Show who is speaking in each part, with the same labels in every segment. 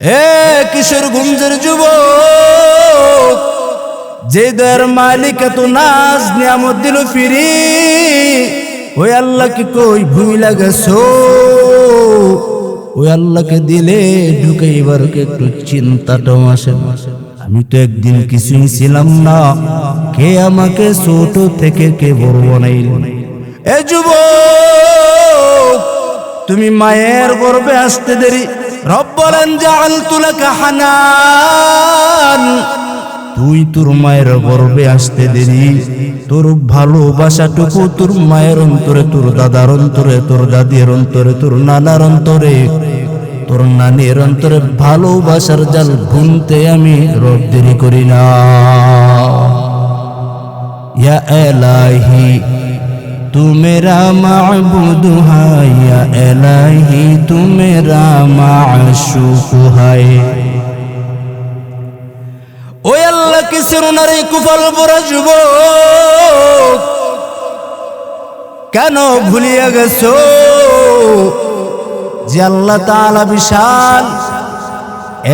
Speaker 1: এ কিশোরগঞ্জের যুবক, যে দয়ার মালিক এত নাজ নিয়ামত দিল ফিরি, ওই আল্লাহকে কই ভুইলা গেছো? ওই আল্লাহকে দিলে ঢুকাইবার একটু চিন্তাটাও আসে। আমি তো একদিন কিছুই ছিলাম না, কে আমাকে ছোট থেকে কে বড় বানাইল। এ যুবক, তুমি মায়ের গর্ভে আসতে দেরি, রব বলেন জাআলতু লাকা হানান, তুই তোর মায়ের গর্ভে আসতে দেরি, তোর ভালোবাসাটুকু তোর মায়ের অন্তরে, তোর দাদার অন্তরে, তোর দাদির অন্তরে, তোর নানার অন্তরে, তোর নানির অন্তরে ভালোবাসার জাল বুনতে আমি রব দেরি করি না। ইয়া ইলাহি तू मेरा माबूद है, या इलाही तू मेरा माशूक है। ওই আল্লাহকে চেনো না রে কুফল পরা যুবক, কেন ভুলিয়া গেছো যে আল্লাহ তাআলা বিশাল,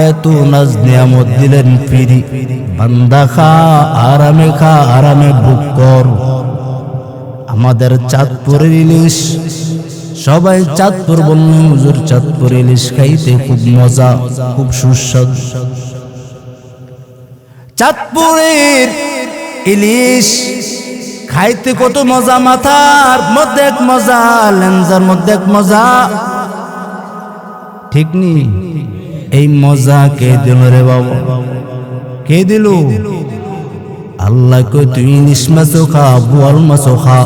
Speaker 1: এত নাজ নিয়ামত দিলেন ফিরি। বান্দা খা, আরামে ভোগ কর। আমাদের চাঁদপুরের ইলিশ, সবাই চাঁদপুর বললেন হুজুর চাঁদপুর ইলিশ খাইতে খুব মজা, খুব সুস্বাদু। চাঁদপুরের ইলিশ খাইতে কত মজা, মাথার মধ্যে এক মজা, লেঞ্জার মধ্যে এক মজা, ঠিক নি? এই মজা কে দিল রে বাবা? কে দিল? আল্লাহ কই তুই ইলিশ মাছও খা, বোয়াল মাছও খা,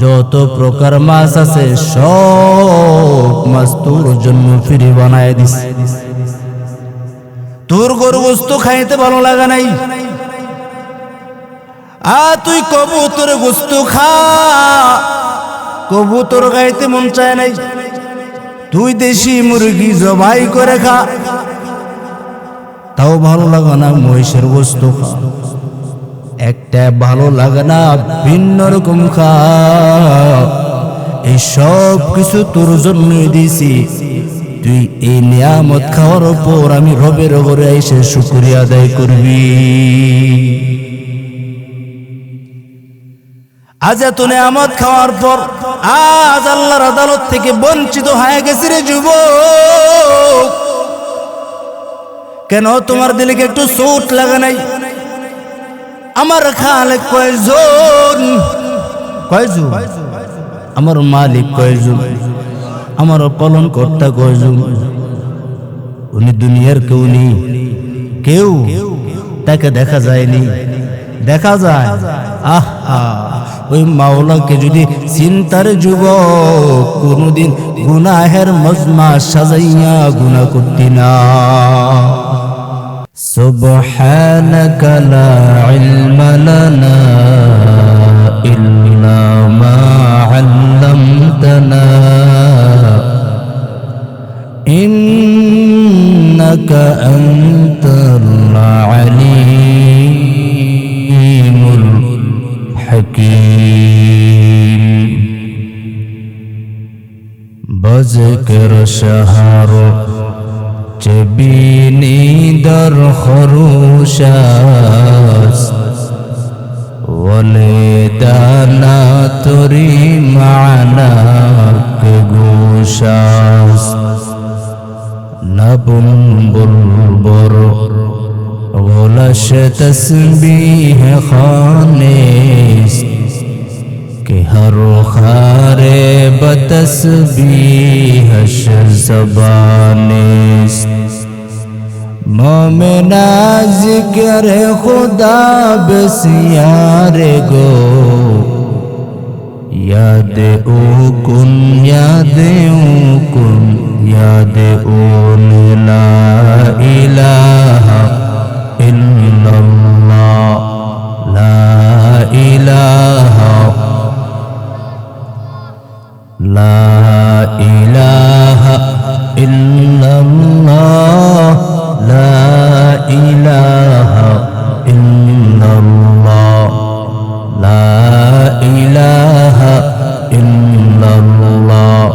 Speaker 1: যত প্রকার মাছ আছে সব মাছ তোর জন্য ফ্রি বানায় দিস। তোর গরু গোস্ত খাইতে ভালো লাগা নাই, তুই কবুতরের গোস্ত খা, কবুতর খাইতে মন চায় নাই। তুই দেশি মুরগি জবাই করে খা, তাও ভালো লাগা না। মহিষের গোস্ত খা, একটা ভালো লাগে না, ভিন্ন রকম খা। এই সব কিছু তোর জন্য দিছি, তুই এই নিয়ামত খাওয়ার পর আমি রবের ঘরে এসে শুকরিয়া আদায় করবি। আজ এত নিয়ামত খাওয়ার পর আজ আল্লাহর আদালত থেকে বঞ্চিত হয়ে গেছি রে যুবক, কেন তোমার দিলে কি একটু চোট লাগে নাই? আমার খালেক কয়জন? আমার মালিক কয়জন? আমার পালন কর্তা কয়জন? উনি দুনিয়ার কেউ নেই, কেউ তাকে দেখা যায়নি, দেখা যায়। আহা, ওই মাওলাকে যদি চিন্তার যুবক, কোনদিন গুনাহের মজমা সাজাইয়া গুনাহ করতি না। سبحانك لا علم لنا إلا ما علمتنا إنك أنت العليم الحكيم بذكر شهر جبيني در خروشاس ولدانا تري معنا كغوشاس نبن بلبر غلش تسبيح خانيس کہ ہر خارے بتسبیحش زبانیست مومنا ذکر خدا بسیار گو یاد او کن یاد او کن یاد او لا الہ الا اللہ لا الہ لا إله إلا الله لا إله إلا الله لا إله إلا الله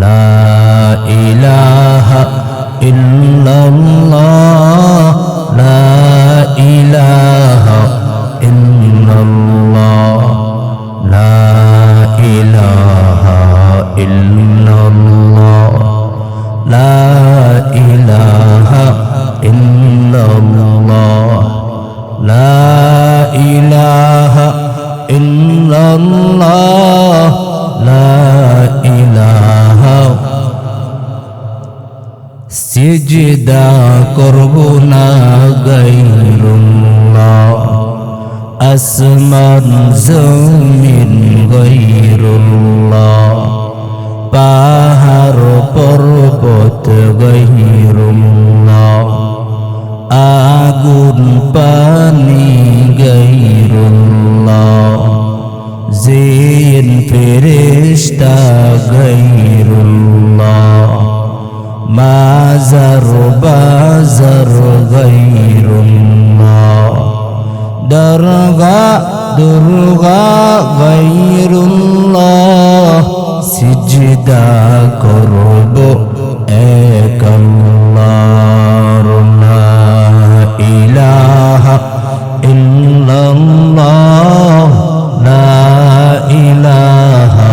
Speaker 1: لا إله ইলাহা ইল্লাল্লাহ লা ইলাহা ইল্লাল্লাহ লা ইলাহা সিজদা করব না গায়রুল্লাহ আসমান জমিন গায়রুল্লাহ পাহাড় পর্বত গায়রুল্লাহ আগুন পানি গায়রুল্লাহ জিন ফেরেশতা গায়রুল্লাহ মাজার বাজার গায়রুল্লাহ দরগা দুর্গা গায়রুল্লাহ সিজদা করব এক আল্লাহর লা ইলাহা ইল্লাল্লাহ লা ইলাহা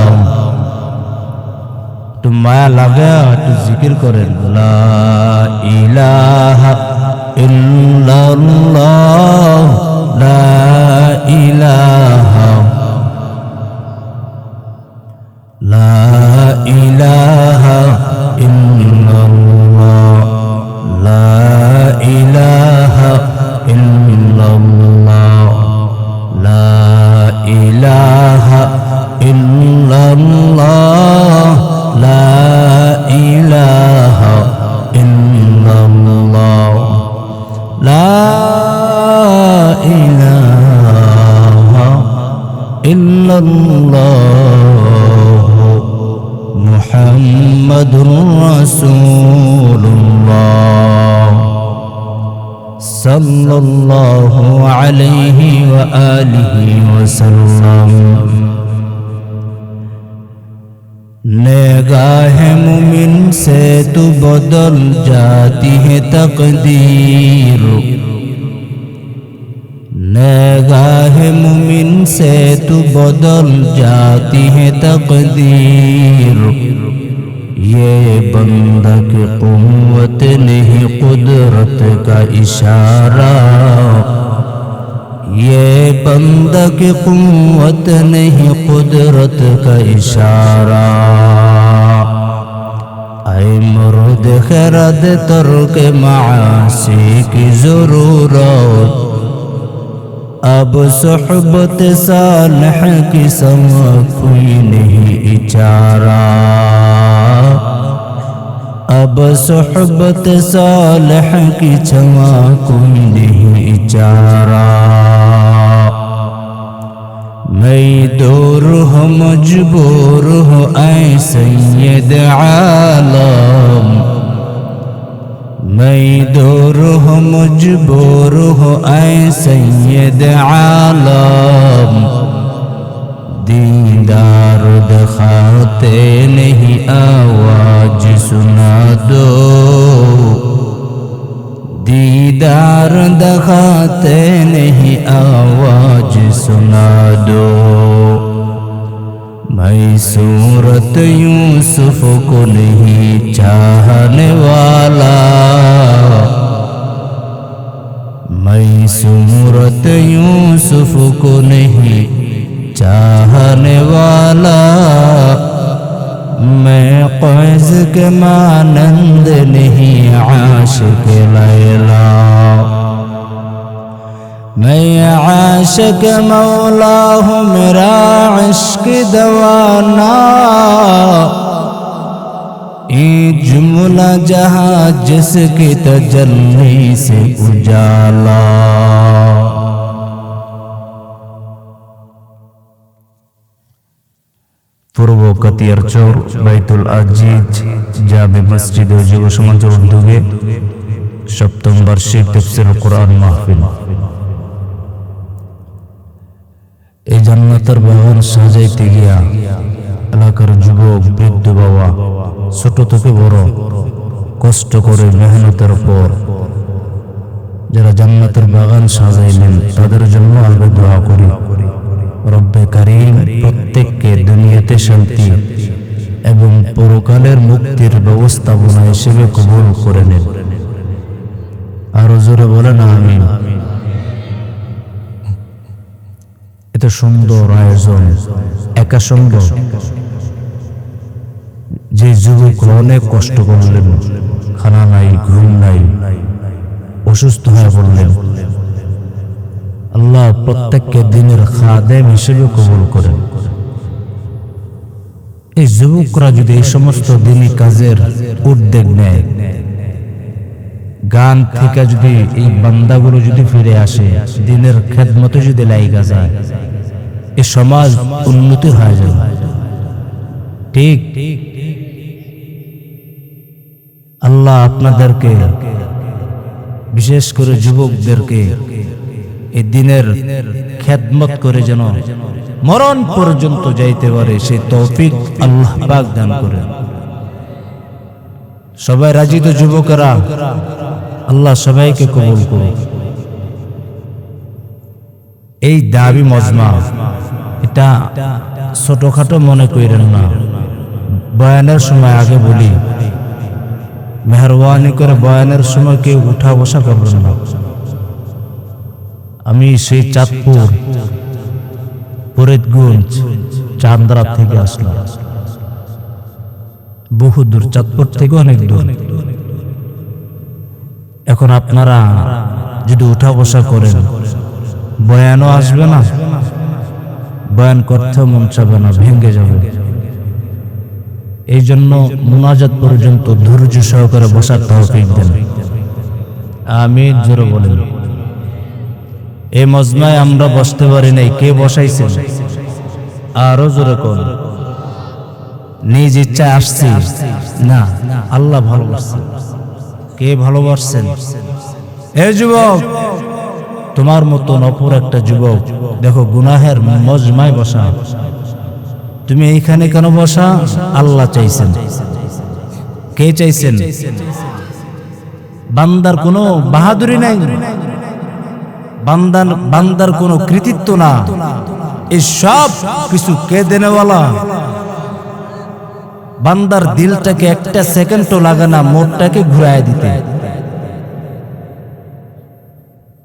Speaker 1: তো মায়া লাগে একটু জিকির করেন লা ইলাহা ইল্লাল্লাহ লা ইলাহা লা ইলাহা ইল্লাল্লাহ লা ইলাহা ইল্লাল্লাহ লা ইলাহা ইল্লাল্লাহ লা ইলাহা ইল্লাল্লাহ লা ইলাহা ইল্লাল্লাহ মুহাম্মাদুর রাসূলুল্লাহ সাল্লাল্লাহু আলাইহি ওয়া আলিহি ওয়াসাল্লাম निगाह मुमिन से तू बदल जाती है तकदीर निगाह मुमिन से तू बदल जाती है तकदीर ये बंदा की कुव्वत नहीं कुदरत का इशारा ये बंदा की कुव्वत नहीं कुदरत का इशारा ऐ मर्द खैरत तर्क मासी की जरूरत अब सोहबत सालह की समा कोई नहीं इचारा अब सोहबत सालह की क्षमा कोई नहीं इचारा मैं दूर हो मजबूर हो ऐ सैयद आलम मैं दूर हो मजबूर हो ऐ सैयद आलम दीदार दिखाते नहीं आवाज सुना दो दीदार दिखाते नहीं आवाज सुना दो मैं सूरत यूसुफ को नहीं चाहने वाला मैं सूरत यूसुफ को नहीं चाहने वाला मैं क़ैस के मानंद नहीं आशिक लैला मैं आशिक मौला हूँ मेरा इश्क दवाना ये जुमला जहाँ जिसकी तजल्ली से उजाला पूर्व कतियार चौर बैतुल আজিজ জামে মসজিদ ও যুব সমাজের উদ্যোগে সপ্তম বার্ষিক তাফসীরুল কোরআন মাহফিল। এই জান্নাতের বাগান সাজাইতে গিয়া এলাকার যুবক বৃদ্ধ বাবা ছোট থেকে বড় কষ্ট করে মেহনতের পর যারা জান্নাতের বাগান সাজাইলেন তাদের জন্য আমরা দোয়া করি রব্বে কারীম প্রত্যেককে দুনিয়াতে শান্তি এবং পরকালের মুক্তির ব্যবস্থাপনা হিসেবে কবুল করে নেন। আরো জোরে বলেন আমিন। এত সুন্দর আয়োজন একা সম্ভব? যে যুবক অনেক কষ্ট করলেন, খানা নাই, ঘুম নাই, অসুস্থ হয়ে পড়লেন, আল্লাহ প্রত্যেককে দিনের খাদেম হিসেবে কবুল করেন। এই যুবকরা যদি এই সমস্ত দিনই কাজের উদ্যোগ নেয়, গান থেকে যদি এই বান্দাগুলো যদি ফিরে আসে, দিনের খেদমতে যদি লাইগা যায়, এই সমাজ উন্নতি হয়ে যাবে। ঠিক আল্লাহ আপনাদেরকে, বিশেষ করে যুবকদেরকে এই দিনের খেদমত করে যেন মরণ পর্যন্ত যাইতে পারে সেই তৌফিক আল্লাহ পাক দান করেন। সবাই রাজি তো যুবকেরা? আল্লাহ সবাইকে কবুল করুন। এই দাবি মজমা এটা ছোটখাটো মনে করেন না। বয়ানের সময় আগে বলি, মেহরবানি করে বয়ানের সময় কেউ উঠা বসা করবেন না। আমি সেই চাঁদপুর ফরিদগঞ্জ চান্দ্রা থেকে আসলাম, বহু দূর, চাঁদপুর থেকে অনেক দূর। এখন আপনারা যদি উঠা বসা করেন, বয়ানও আসবে না, বয়ান করতে মন চাবে না, ভেঙে যাবে। এই জন্য মুনাজাত পর্যন্ত ধৈর্য সহকারে বসার তৌফিক দেন। আমিন জোরে বলেন। এই মজমায় আমরা বসতে পারি নাই, কে বসাইছেন? আরো জোরে কোন? নিজ ইচ্ছায় আসছি না, আল্লাহ ভালোবাসছেন। কে ভালোবাসছেন? এ যুবক, তোমার মতন অপর একটা যুবক দেখো গুনাহের মজমায় বসা, তুমি এইখানে কেন বসা? আল্লাহ চাইছেন। কে চাইছেন? বান্দার কোনো বাহাদুরি নাই, বান্দার কোনো কৃতিত্ব না, এই সব কিছু কে দেনেওয়ালা? বান্দার দিলটাকে একটা সেকেন্ডও লাগে না মোটটাকে ঘুরায় দিতে।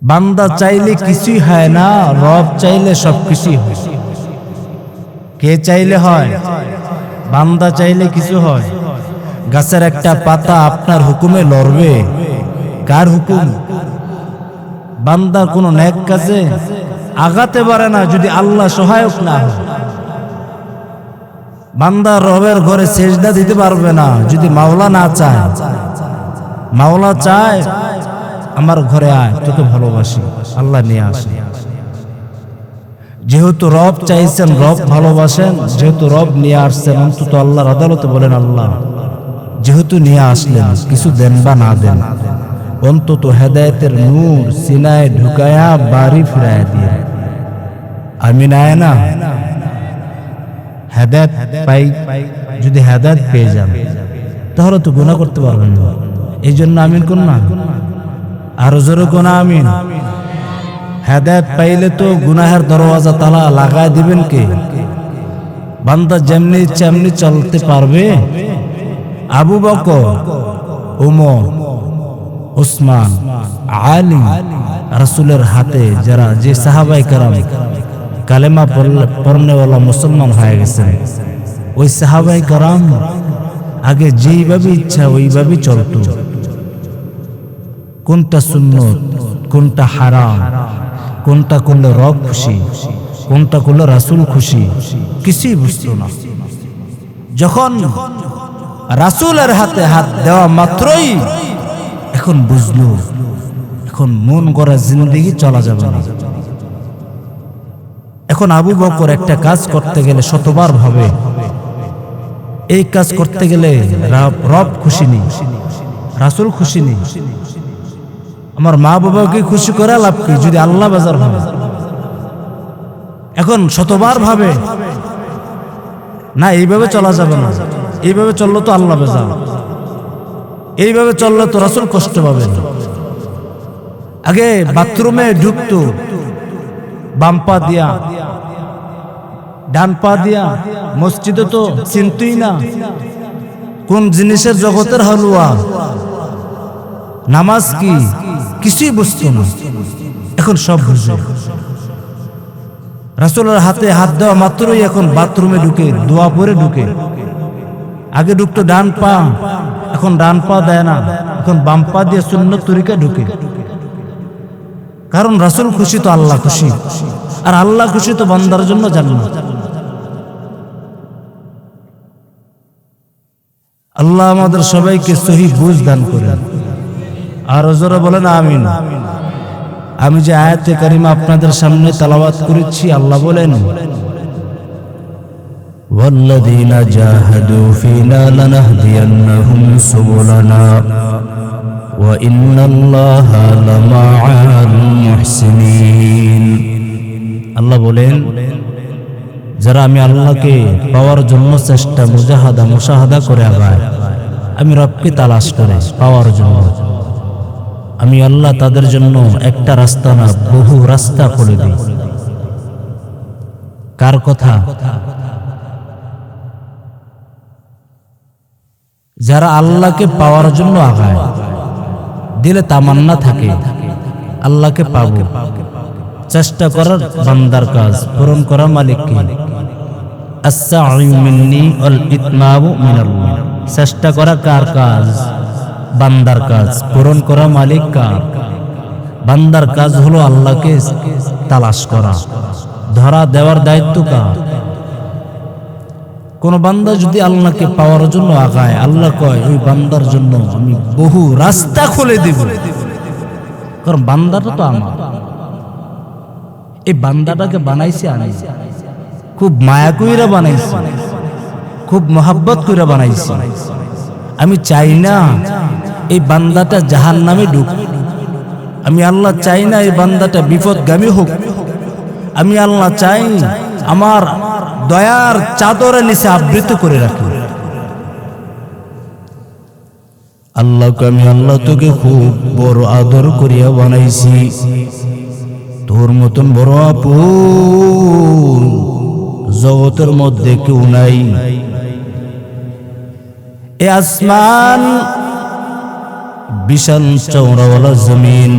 Speaker 1: বান্দা চাইলে কিছুই হয় না, রব চাইলে সবকিছুই হয়। কে চাইলে হয়? বান্দা চাইলে কিছু হয়? গাছের একটা পাতা আপনার হুকুমে লড়বে? কার হুকুম? বান্দা কোনো নেক কাজে আগাতে পারে না যদি আল্লাহ সহায়ক না হয়। বান্দা রবের ঘরে সেজদা দিতে পারবে না যদি মাওলা না চায়। মাওলা চায় আমার ঘরে আয়, তোকে ভালোবাসি, আল্লাহ নিয়ে আসে। যেহেতু রব চাইছেন, রব ভালোবাসেন, যেহেতু রব নিয়ে আসছেন, অন্তত আল্লাহর আদালতে বলেন আল্লাহ যেহেতু নিয়ে আসলেন, কিছু দেন বা না দেন, অন্তত হেদায়েতের নূর সিনায় ঢুকায়া বাড়ি ফিরায় দিয়ে। আমিন আয় না? হেদায়েত পাই, যদি হেদায়েত পেয়ে যান তাহলে তো গুনাহ করতে পারবেন না। এই জন্য আমিন কোন না, আরো জোরে কোন আমিন। হেদায়েত পাইলে তো গুনাহের দরওয়াজা তালা লাগায় দিবেন কে? বান্দা যেমনি তেমনি চলতে পারবে? আবু বকর, ওমর, উসমান, আলী, রাসূলের হাতে যারা যে সাহাবায়ে কেরাম কালেমা পড়নেওয়ালা মুসলমান হয়ে গেছেন, ওই সাহাবায়ে কেরাম আগে যেইভাবে ইচ্ছা ওইভাবে চলতো। কোনটা সুন্নত, কোনটা হারাম, কোনটা করলে রব খুশি, কোনটা করলে রাসূল খুশি, কিছুই বুঝতো না। যখন রাসূলের হাতে হাত দেওয়া মাত্রই এখন বুঝলো, এখন মন গড়া জিন্দেগি চলা যাবে না। এখন আবু বকর একটা কাজ করতে গেলে শতবার ভাবে, এই কাজ করতে গেলে রব খুশি নেই, রাসূল খুশি নেই, আমার মা বাবাকে খুশি করে লাভ কি যদি আল্লাহ বাজার হয়। এখন শতবার ভাবে না, এইভাবে চলা যাবে না, এইভাবে চললে তো আল্লাহ বাজার, এইভাবে চললে তো রাসূল কষ্ট পাবেন। আগে বাথরুমে ঢুকতো বাম্পা দিয়া, ডান পা দিয়া মসজিদে তো চিনতই না, কোন জিনিসের জগতের হালুয়া, নামাজ কি কিছুই বুঝতো না, এখন সব বুঝে। রাসূলের হাতে হাত দেওয়া মাত্রই এখন বাথরুমে ঢুকে দোয়া পড়ে ঢুকে। আগে ঢুকতো ডান পা, এখন ডান পা দেয় না, এখন বাম পা দিয়ে সুন্নত তরিকা ঢুকে। কারণ রাসূল খুশি তো আল্লাহ খুশি, আর আল্লাহ খুশি তো বান্দার জন্য জান্নাত। আল্লাহ আমাদের সবাইকে সহি বুঝ দান করেন, আর জোরে বলেন আমিন। আমি যে আয়াতে কারিমা আপনাদের সামনে তেলাওয়াত করেছি, আল্লাহ বলেন ওয়াল্লাযীনা জাহাদু ফীনা লানাহদিয়ান্নাহুম সুবুলানা ওয়া ইন্নাল্লাহা লামাআল মুহসিনিন। আল্লাহ বলেন, যারা আমি আল্লাহকে পাওয়ার জন্য চেষ্টা মুশাহাদা করে আগায়, আমি রবকে তালাশ করে পাওয়ার জন্য, আমি আল্লাহ তাদের জন্য একটা রাস্তা না বহু রাস্তা খুলে দিই। কার কথা? যারা আল্লাহকে পাওয়ার জন্য আগায়, দিলে তামান্না থাকে আল্লাহকে পাবো, চেষ্টা করার বান্দার কাজ, পূরণ করা মালিক কে? আস-সা'য়ু মিন্নি ওয়াল ইতমামু মিনাল্লাহ। চেষ্টা করা কার কাজ? বান্দার কাজ। পূরণ করা মালিক কার? বান্দার কাজ হলো আল্লাহকে তালাশ করা, ধরা দেওয়ার দায়িত্ব কার? কোন বান্দা যদি আল্লাহকে পাওয়ার জন্য আগায়, আল্লাহ কয় ওই বান্দার জন্য আমি বহু রাস্তা খুলে দেব। কারণ বান্দাটা তো আমার, এই বান্দাটাকে বানাইছে আমি, খুব মায়া কইরা বানাইছি, খুব মোহাব্বত কইরা বানাইছি। আমি চাই না এই বান্দাটা জাহান্নামে ঢুক, আমি আল্লাহ চাই না এই বান্দাটা বিপদগামী হোক, আমি আল্লাহ চাই আমার দয়ার চাদরের নিচে আবৃত করে রাখি। আল্লাহকে আমি আল্লাহ তোকে খুব বড় আদর করিয়া বানাইছি, তোর মতন বড় আপন জগতের মধ্যে কেউ নাই। এ আসমান বিশাল চওড়াওয়ালা জমিন,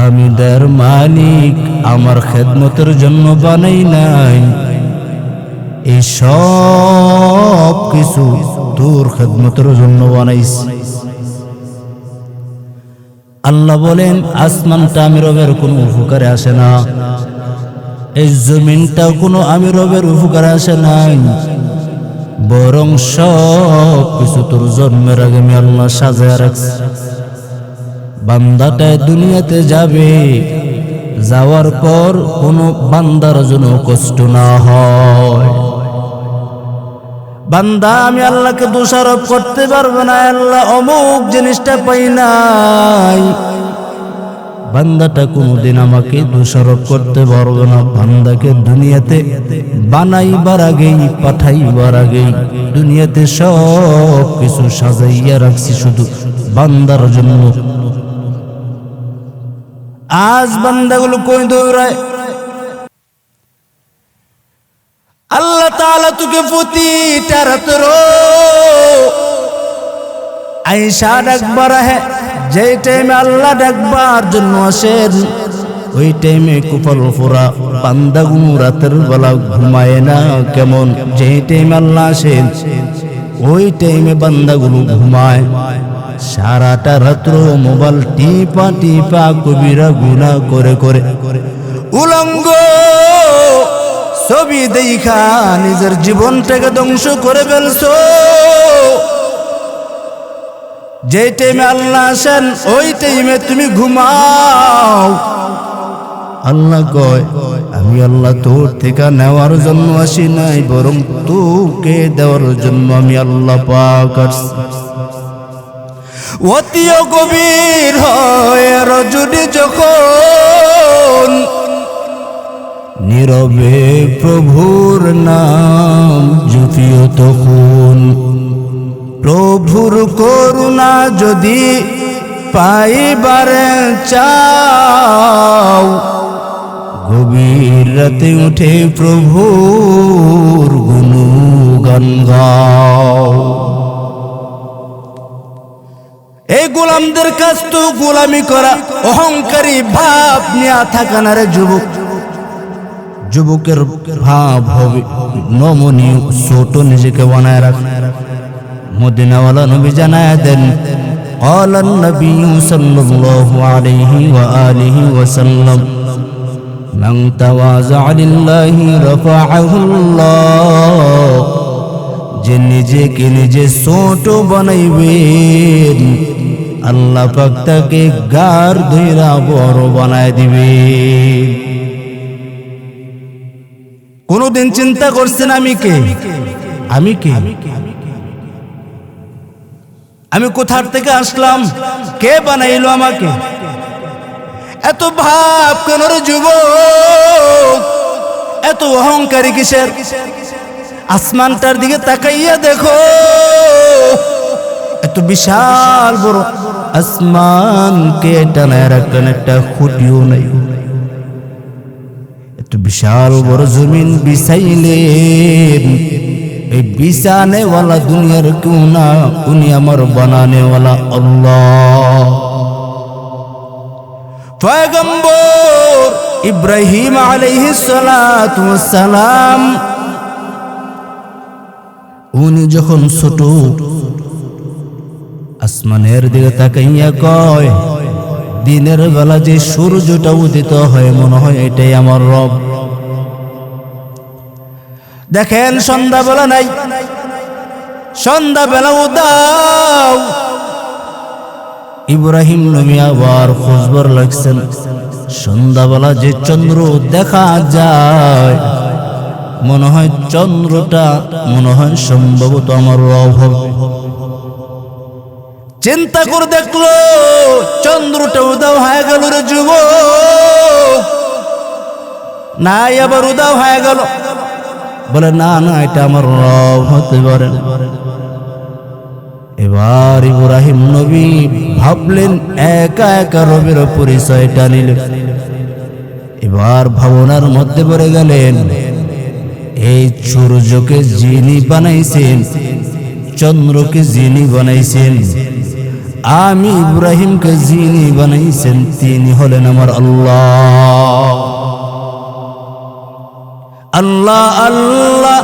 Speaker 1: আমি তার মালিক, আমার খেদমতের জন্য বানাই নাই, এই সব কিছু তোর খেদমতের জন্য বানাইছি। আল্লাহ বলেন আসমানটা আমি রবের কোনো উপকারে আসে না, এই জমিনটাও কোনো আমি রবের উপকারে আসে নাই, বরং সব কিছু তোর জন্মের আগে আমি আল্লাহ সাজায় রাখছি। বান্দাটা দুনিয়াতে যাবে, যাওয়ার পর কোনো বান্দার জন্য কষ্ট না হয়। বান্দা আমি আল্লাহকে দোষারোপ করতে পারবো না, আল্লাহ অমুক জিনিসটা পাই নাই, বান্দাটা কোনোদিন আমাকে দোষারোপ করতে পারবে না। বান্দাকে দুনিয়াতে বানাইবার আগেই, পাঠাইবার আগেই দুনিয়াতে সব কিছু সাজাইয়া রাখছি শুধু বান্দার জন্য। আজ বান্দাগুলো কই দৌড়ায়? আল্লাহ তাআলা তোকে প্রতিটা রাতের আয়েশা ডাকবার হে, যে টাইমে আল্লাহ ডাকবার জন্য আসেন ওই টাইমে কুফল ফোরা বান্দাগুলো রাতের বেলা ঘুমায় না। কেমন? যে টাইমে আল্লাহ আসেন ওই টাইমে বান্দাগুলো ঘুমায়, সারাটা রাত্র মোবাইল টিপা টিপা কবিরা গুনাহ করে করে উলঙ্গ ছবি দেখা নিজের জীবনটাকে ধ্বংস করে ফেলছো। যে টাইমে আল্লাহ আসেন ওই টাইমে তুমি ঘুমাও। আল্লাহ কয় আমি আল্লাহ তোর থেকে নেওয়ার জন্য আসি নাই, বরং তোকে দেওয়ার জন্য আমি আল্লাহ পাক আসছি। অতিও গভীর হয় রজনী যখন নীরবে প্রভুর নাম জপিও তখন, প্রভুর করুণা যদি পাইবারে চাও গভীর রাতে উঠে প্রভুর গুণগান গাও। এই গোলামদের কাজ তো গোলামি করা, অহংকারী ভাব নিয়ে থাকা না রে যুবক। যুবকের ভাব হবে নমনীয়, ছোট নিজেকে বানায় রাখ। মদিনাওয়ালা নবী জানায় দেন, قال النبي صلى الله عليه وآله وسلم من تواضع لله رفعه الله। যে নিজেকে নিজে ছোট বানাইবেন আল্লাহ পাক তাকে গার ধইরা বড় বানায় দিবে। কোনদিন চিন্তা করছেন আমি কে? আমি কে? আমি কোথার থেকে আসলাম? কে বানাইলো আমাকে? এত ভাব কেন রে যুবক? এত অহংকারী কিসের? আসমানটার দিকে তাকাইয়া দেখো, এত বিশাল বড় আসমানকে টানায় রাখলেন, একটা খুঁটিও নাই। এত বিশাল বড় জমিন বিছাইলেন, এই বিছানেওয়ালা দুনিয়ার কেউ না, উনি আমার বানানেওয়ালা আল্লাহ। পয়গম্বর ইব্রাহিম আলাইহিস সালাতু ওয়াস সালাম উনি যখন ছোট, আসমানের দিকে তাকাইয়া কয়, দিনের বেলা যে সূর্যটা উদিত হয় মনে হয় এটাই আমার রব। দেখেন সন্ধ্যাবেলা নাই, সন্ধ্যাবেলা উদাও। ইব্রাহিম নবী আবার খোঁজবার লাগছেন, সন্ধ্যাবেলা যে চন্দ্র দেখা যায় মনে হয় চন্দ্রটা মনে হয় সম্ভবত আমার রব হবে। চিন্তা করে দেখলো চন্দ্রটা উদাও হয়ে গেল রে যুবক। নাই আবার উদাও হয়ে গেল, বলে না না এটা আমার রব হতে পারে না। এবার ইব্রাহিম নবী ভাবলেন, একা একা রবের পরিচয়টা নিলেন। এবার ভাবনার মধ্যে পড়ে গেলেন, এই সূর্যকে যিনি বানাইছেন, চন্দ্রকে যিনি বানাইছেন, আমি ইব্রাহিমকে যিনি বানাইছেন তিনি হলেন আমার আল্লাহ। अल्लाह अल्लाह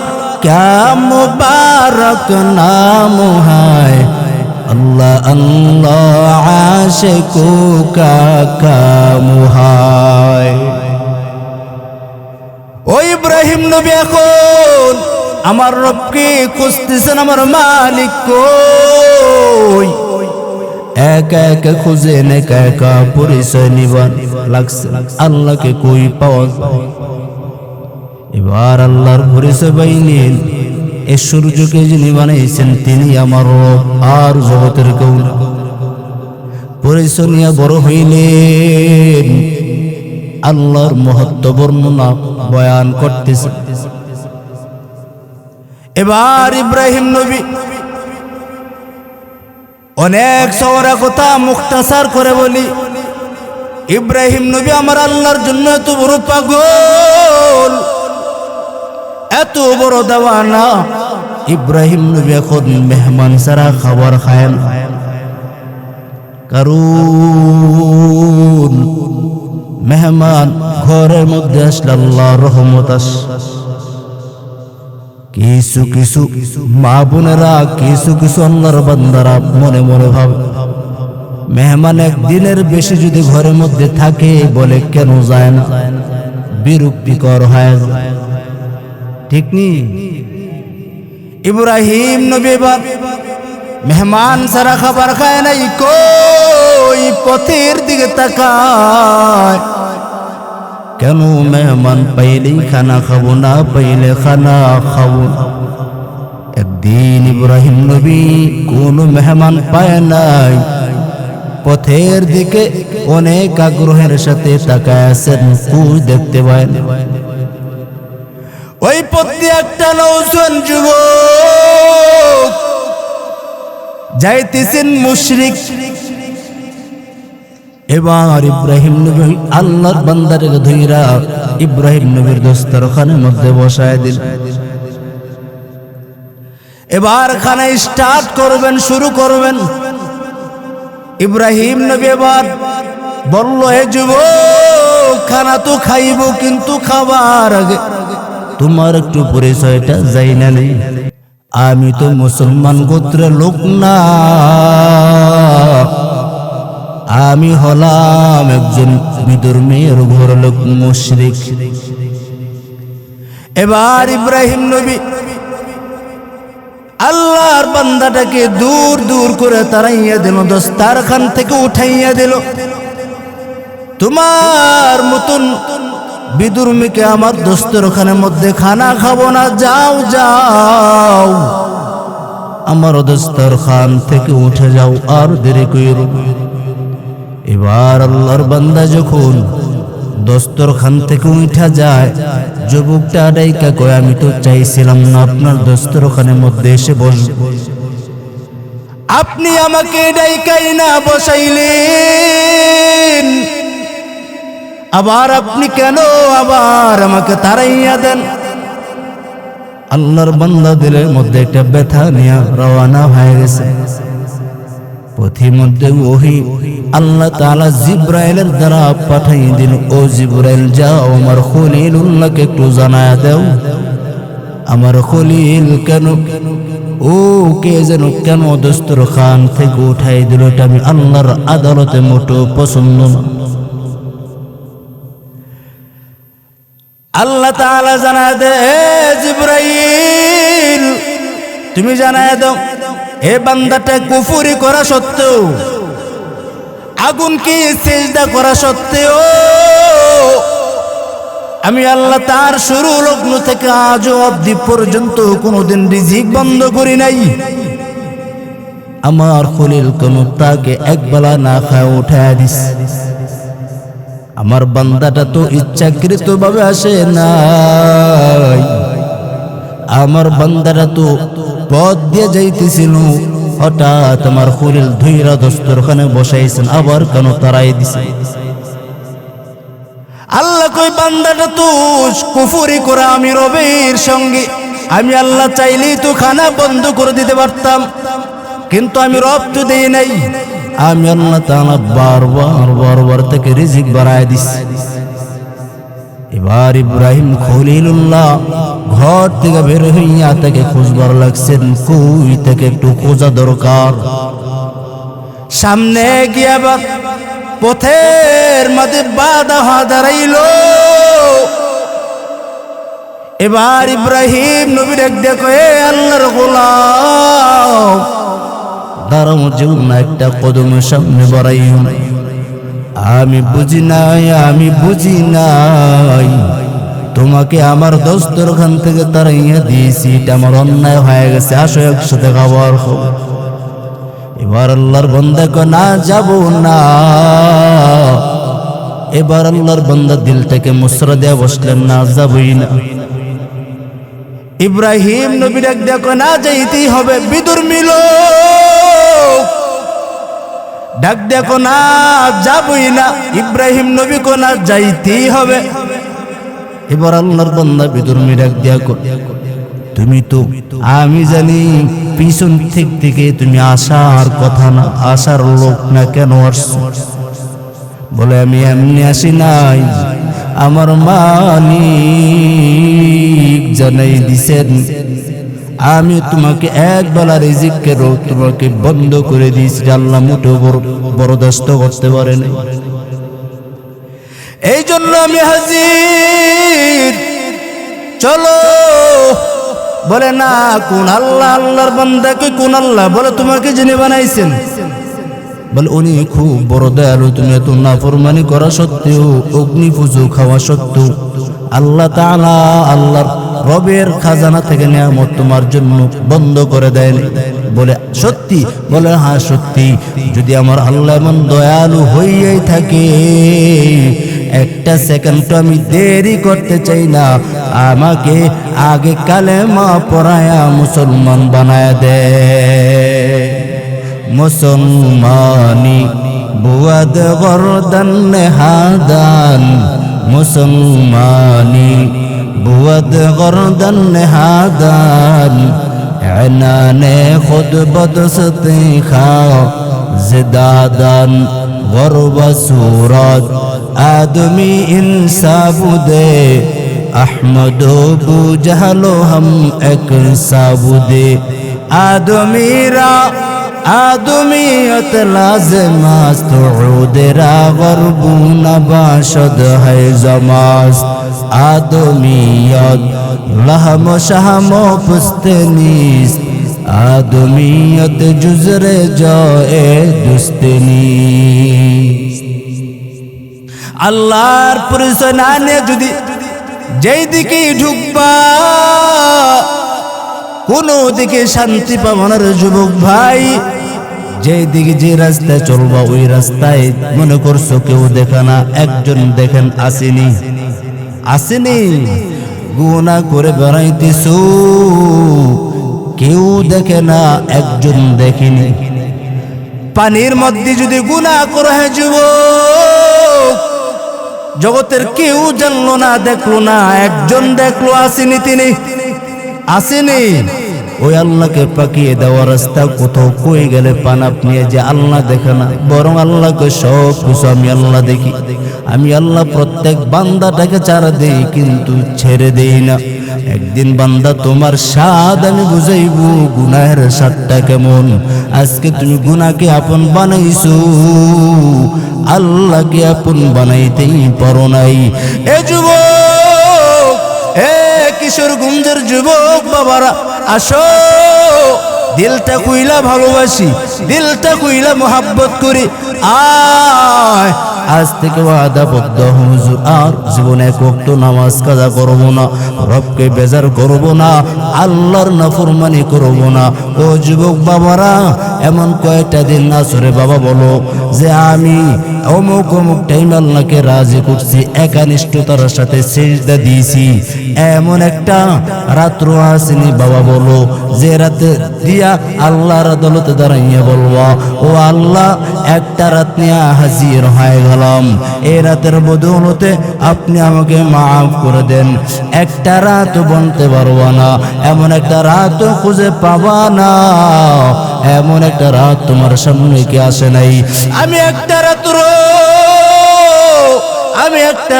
Speaker 1: क्या मुबारक नाम है, अल्लाह अल्लाह आशिकों का काम है। ओ इब्राहिम नबी এখন আমার রবকে খুঁজতেছেন, আমার মালিক কই? একা একা খুঁজেন, একা একা পরিচয় নিবার লাগছে, আল্লাহকে কই পাওয়া যায়? এবার আল্লাহর পরিচয় পাইলেন, এই সূর্যকে যিনি বানাইছেন তিনি আমার রব, আর জগতের কেউ না। পরিচয় নিয়ে বড় হইলেন, আল্লাহর মহত্ব বর্ণনা বয়ান করতেছে। এবার ইব্রাহিম নবী অনেক সওয়ারা কথা মুখতাসার করে বলি, ইব্রাহিম নবী আমার আল্লাহর জন্য এত বড় পাগল, এত বড় দেওয়ানা। ইব্রাহিম নবী এখন মেহমান ছাড়া খাবার খায় না, কারণ মেহমান ঘরের মধ্যে আসলে আল্লাহর রহমত আসে। কিছু কিছু মা বোনেরা, কিছু কিছু আল্লাহর বান্দারা মনে মনে ভাবে, মেহমান একদিনের বেশি যদি ঘরের মধ্যে থাকে বলে কেন যায় না, বিরক্তিকর হয়, ঠিক নি? ইব্রাহিম নবী এবার মেহমান সারা খাবার খায় নাই, কই পথের দিকে তাকায়, কেন মেহমান পাইলেই খানা খাবো, না পাইলে খানা খাবো। একদিন ইব্রাহিম নবী কোন মেহমান পায় নাই, পথের দিকে অনেক আগ্রহের সাথে তাকায় আছেন, কই দেখতে পায় না। ওই পথ দিয়ে একটা নৌজন যুবক যাইতেছেন মুশরিক, এবার ইব্রাহিম নবী আল্লাহর বান্দাটাকে ধইরা ইব্রাহিম নবীর দস্তরখানের মধ্যে বসায় দিল। এবার খানা স্টার্ট করবেন, শুরু করবেন। ইব্রাহিম নবী এবার বলল, হে যুবক, খানা তো খাইব, কিন্তু খাবার আগে তোমার একটু পরিচয়টা যাই না নেই। আমি তো মুসলমান গোত্রের লোক না, আমি হলাম একজন বিধর্মীর ঘর লোক, মুশরিক। এবার ইব্রাহিম নবী আল্লাহর বান্দাটাকে দূর দূর করে তাড়াইয়া দিল, দস্তারখান থেকে উঠাইয়া দিল। তোমার মতন বিধর্মীকে আমার দস্তরখানের মধ্যে খানা খাবো না, যাও যাও, আমার দস্তরখান থেকে উঠে যাও, আর দেরি কইরো। এবার আল্লাহর বান্দা যখন দস্তরখান থেকে উঠা যায়, যুবকটা ডাইকা কয়, আমি তো চাইছিলাম না আপনার দস্তরখানের মধ্যে এসে বসব, আপনি আমাকে ডাইকাই না বসাইলেন, আবার আপনি কেন আবার আমাকে তাড়াইয়া দেন? আল্লাহর বান্দা দিলের মধ্যে একটা ব্যথা নিয়ে রওনা হয়ে গেছে। পথিমধ্যে ওহী আল্লাহ তাআলা জিবরাইলের দ্বারা পাঠিয়ে দিল, ও জিবরাইল, যাও আমার খলিলুল্লাহকে একটু জানায়া দাও, আমার খলিল কেন ও কে যেন কেন দস্তরখান থেকে উঠাই দিল, এটা আমি আল্লাহর আদালতে মোটেও পছন্দ না। আল্লাহ তাআলা জানায়া দেয়, হে জিবরাইল, তুমি জানায়া দাও, এ বান্দাটা কুফরি করা সত্ত্বেও, আগুনকে সিজদা করা সত্ত্বেও, আমি আল্লাহ তার শুরু লগ্ন থেকে আজও অবধি পর্যন্ত কোনোদিন রিজিক বন্ধ করি নাই। আমার খলিল কোন তাকে একবেলা না খায় উঠায় দিস। আমার বান্দাটা তো ইচ্ছাকৃত ভাবে আসে নাই, আমার বান্দাটা তো পথ দিয়ে যাইতেছিল, হঠাৎ আমার খলিল ধৈরা দস্তরখানে বসাইছেন, আবার কেন তারাই দিছে? আল্লাহ কই, বান্দাটা তো কুফরি করে আমি রবের সঙ্গে, আমি আল্লাহ চাইলেই তো খানা বন্ধ করে দিতে পারতাম, কিন্তু আমি রব তো দেই নাই, আমি আল্লাহ তাআলা বারবার বারবার থেকে রিজিক বাড়ায় দিছি। এবার ইব্রাহিম খলিলুল্লাহ ঘর থেকে বের হইয়া তাকে খুঁজবার লাগছেন, কই থেকে একটু খোঁজা দরকার। সামনে গিয়ে আবার পথের মাঝে বাধা দাঁড়াইল। এবার ইব্রাহিম নবীর এক দেখো, এ আল্লাহর গোলাম, দাঁড়াও, যেও না, একটা কদমের সামনে বাড়াইও না, আমি বুঝি নাই, আমি বুঝি নাই, তোমাকে আমার দস্তরখান থেকে তাড়াইয়া দিয়েছি, এটা আমার অন্যায় হয়ে গেছে, আসো একসাথে খাবার খাবো। এবার আল্লাহর বান্দা কয়, না, যাব না। এবার আল্লাহর বান্দা দিল থেকে মুসরা দেয়া বসলেন, না, যাবই না। ইব্রাহিম নবী ডাক দেখো, না, যাইতেই হবে। বিধর্মী লোক ডাক দেখো, না, যাবই না। ইব্রাহিম নবী কো, না, যাইতেই হবে। এবার আল্লাহর বান্দা বিধর্মী ডাক দেখো, তুমি তো আমি জানি পিছন থেকে তুমি আসার কথা না, আসার লোক না, কেন আসছো? বলে, আমি এমনি আসি নাই, আমার মালিক জানাই দিছেন, আমি তোমাকে একবেলা রিজিকের তোমাকে বন্ধ করে দিয়েছি, আল্লাহ মোটেও বরদাস্ত করতে পারে না, এই জন্য আমি হাজির, চলো। বলে, না, কোন আল্লাহ? আল্লাহর বান্দাকে কোন আল্লাহ? বলে, তোমাকে যিনি বানাইছেন। বলে, উনি খুব বড় দয়ালু, তুমি এত নাফরমানি করা সত্ত্বেও, অগ্নি পুজো খাওয়া সত্ত্বেও আল্লাহ তাআলা আল্লাহর রবের খাজানা থেকে নিয়ামত তোমার জন্য বন্ধ করে দেয়নি। বলে, সত্যি? বলে, হ্যাঁ সত্যি। যদি আমার আল্লাহ এমন দয়ালু হইয়াই থাকে, একটা সেকেন্ড তো আমি দেরি করতে চাই না, আমাকে আগে কালেমা পড়ায়া মুসলমান বানায় দে। মুসলমানি বুয়াদ গর্দান নেহাদান মুসলমানি বুয়াদ গর্দান নেহাদান এনানে খুদ বদসতে খা জিদাদান গর্ব সুরত আদমি ইনসাবুদে अहमदो बू जहलो हम एक साबुदे आदमीरा आदमियत लाज़िमास्त उदेरा गरबू नबाशद है जमास्त आदमियत लहम शहमो पुस्तनीस्त आदमियत जुजरे जाए दुस्तनी अल्लाहर पुरसनाने जुदी যেই দিকে ঢুকবা কোন দিকে শান্তি পাওয়ার যুবক ভাই যেই দিকে যে রাস্তায় চলবা ওই রাস্তায় মনে করছো কেউ দেখে না একজন দেখেন আসেনি আসেনি গুনাহ করে বেড়াইতেছো কেউ দেখে না একজন দেখেনি পানির মধ্যে যদি গুনাহ করে হে যুবক জগতের কেউ জানলো না দেখলো না একজন দেখলো আসেনি তিনি আসেনি ওই আল্লাহকে পাকিয়ে দেওয়া রাস্তা কোথাও কই গেলে পান আপনি যে আল্লাহ দেখে না বরং আল্লাহকে সব কিছু আমি আল্লাহ দেখি আমি আল্লাহ প্রত্যেক বান্দাটাকে চারা দেই কিন্তু ছেড়ে দেই না একদিন বান্দা তোমার স্বাদ আমি বুঝাইব গুনাহের স্বাদটা কেমন আজকে তুমি গুনাহকে আপন বানাইছো আল্লাহকে আপন বানাইতেই পারো নাই এ যুবক এ কিশোরগঞ্জের যুবক বাবারা আসো দিলটা কইলা ভালোবাসি দিলটা কইলা মোহাব্বত করি আয় আজ থেকে ওয়াদাবদ্ধ হুজুর আর জীবনে এক ওয়াক্ত নামাজ কাজা করব না রবকে বেজার করব না আল্লাহর নাফরমানি করব না ও যুবক বাবারা এমন কয়টা দিন আসরে বাবা বলো যে আমি অমুক অমুক টাইম আল্লাহকে রাজি করছি একানিষ্ঠতার সাথে সিজদা দিয়েছি এমন একটা রাত্র আসেনি বাবা বলো যে রাতে দিয়া আল্লাহর আদালতে দাঁড়াইয়া বলবা ও আল্লাহ একটা রাত নিয়ে হাজির হয়ে গেলাম এই রাতের বদৌলতে আপনি আমাকে মাফ করে দেন একটা রাত বলতে পারবা না এমন একটা রাত খুঁজে পাবা না এমন একটা রাত তোমার সামনে কি আসে নাই আমি একটা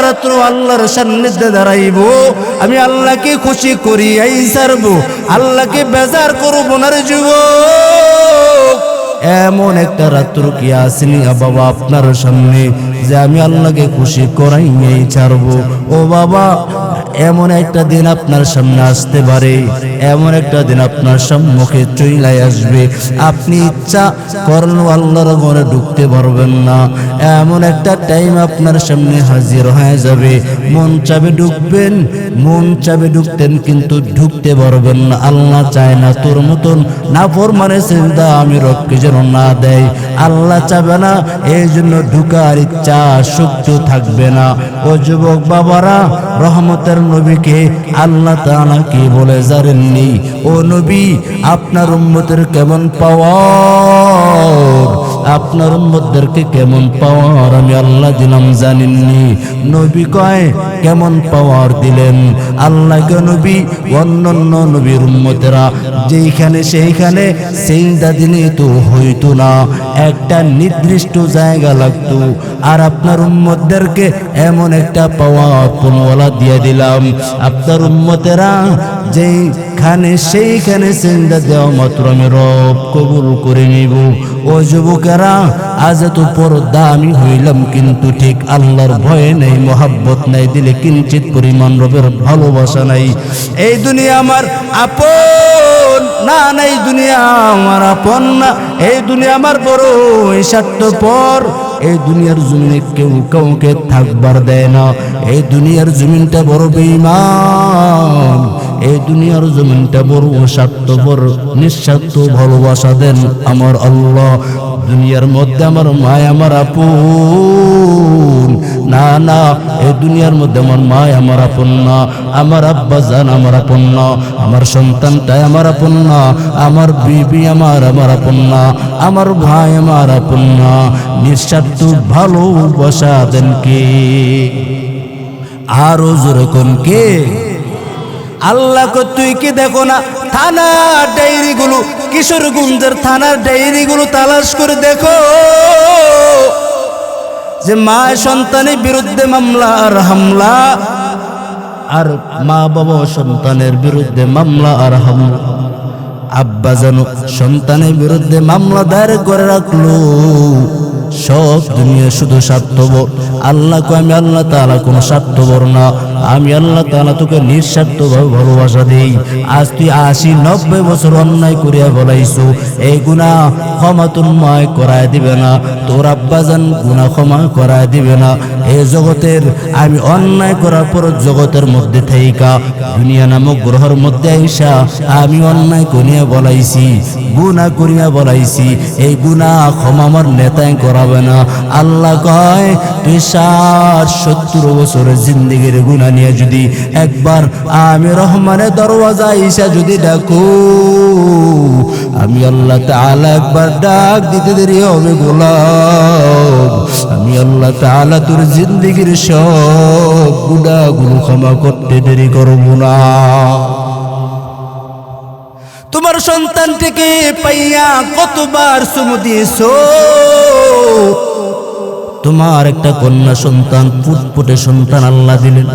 Speaker 1: রাত্র আল্লাহর সান্নিধ্যে দাঁড়াইব আমি আল্লাহকে খুশি করি এই সারবো আল্লাহকে বেজার করবো না রে যুবক এমন একটা রাত্র কি আসেনি বাবা আপনার সামনে যে আমি আল্লাহকে খুশি করাই নেই ছাড়বো ও বাবা এমন একটা দিন আপনার সামনে আসতে পারে এমন একটা দিন আপনার সম্মুখে চইলাই আসবে আপনি ইচ্ছা করলেও আল্লাহর ঘরে ঢুকতে পারবেন না এমন একটা টাইম আপনার সামনে হাজির হয়ে যাবে মন চাবে ঢুকবেন মন চাবে ঢুকতেন কিন্তু ঢুকতে পারবেন না আল্লাহ চায় না তোর মতন নাফরমানের চিন্তা আমি রবকে যেন না দেয় আল্লাহ চাবে না এই জন্য ঢুকার ইচ্ছা শক্তি থাকবে না ও যুবক বাবারা রহমতের নবীকে আল্লাহ তাআলা কি বলে জানেননি ও নবী আপনার উম্মতের কেমন পাওয়ার আপনার উম্মতদেরকে কেমন পাওয়ার আমি আল্লাহ দিলাম জানেননি নবী কয় কেমন পাওয়ার দিলেন আল্লাহকে নবী অন্যান্য নবীর উম্মতেরা যেইখানে সেইখানে সিজদা দিলে তো হইতো না একটা নির্দিষ্ট জায়গা লাগতো আর আপনার উম্মতদেরকে এমন একটা পাওয়ার পনওয়ালা দিয়ে দিলাম আপনার উম্মতেরা যেইখানে সেইখানে সিজদা দেওয়া মাত্র আমি রব কবুল করে নিব ও যুবকেরা আজ তো পর্দা আমি হইলাম কিন্তু ঠিক আল্লাহর ভয় নেই মোহাব্বত নাই দিলে কিঞ্চিত পরিমাণ রবের ভালোবাসা নাই এই দুনিয়া আমার আপন না নাই দুনিয়া আমার আপন না এই দুনিয়া আমার বড় স্বার্থপর এই দুনিয়ার জমিনে কেউ কাউকে থাকবার দেয় না এই দুনিয়ার জমিনটা বড় বেঈমান এই দুনিয়ার জমিনটা বড় স্বার্থপর নিঃস্বার্থ ভালোবাসা দেন আমার আল্লাহ দুনিয়ার মধ্যে আমার মায় আমার আপন না না, এই দুনিয়ার মধ্যে আমার মা আমার আপন না, আমার আব্বা জান আমার আপন না, আমার সন্তানটাই আমার আপন না, আমার বিবি আমার আপন না, আমার ভাই আমার আপন না। নিঃস্বার্থ ভালোবাসা দেন কে? আরো জোরে কোন কে? আল্লাহ কো তুই কি দেখো না থানার ডায়েরিগুলো, কিশোরগঞ্জের থানার ডায়েরিগুলো তালাশ করে দেখো যে মা সন্তানের বিরুদ্ধে মামলা আর হামলা, আর মা বাবা সন্তানের বিরুদ্ধে মামলা আর হামলা। আব্বা যেন সন্তানের বিরুদ্ধে মামলা দায়ের করে রাখলো। সব দুনিয়া শুধু স্বার্থপর। আল্লাহকে আমি আল্লাহ তাআলা কোনো স্বার্থপর না, আমি আল্লাহ তাআলা তোকে নিঃস্বার্থভাবে ভালোবাসা দেই। আজ তুই 80-90 বছর অন্যায় করিয়া বলাইছো, এই গুনাহ ক্ষমা তোমায় করায় দিবে না, তোর আব্বাজান গুনাহ ক্ষমা করায় দিবে না। এই জগতের আমি অন্যায় করার পর জগতের মধ্যে থাইকা দুনিয়া নামক গ্রহের মধ্যে আইসা আমি অন্যায় করিয়া বলাইছি, গুনাহ করিয়া বলাইছি, এই গুনাহ ক্ষমা আমার নেতাই করাবে না। আল্লাহ কয় তুই 60-70 বছরের জিন্দেগির গুনাহ নিয়ে যদি একবার আমি রহমানের দরওয়াজা আইসা যদি ডাকো, আমি আল্লাহ তাআলা একবার ডাক দিতে দেরি হবে গোলাম, আমি আল্লাহ তাআলা তোর জিন্দেগির সব গুনাহগুলো ক্ষমা করতে দেরি করব না। তোমার সন্তানটিকে পাইয়া কতবার চুমু দিয়েছো? তোমার একটা কন্যা সন্তান, ফুটফুটে সন্তান আল্লাহ দিলেন,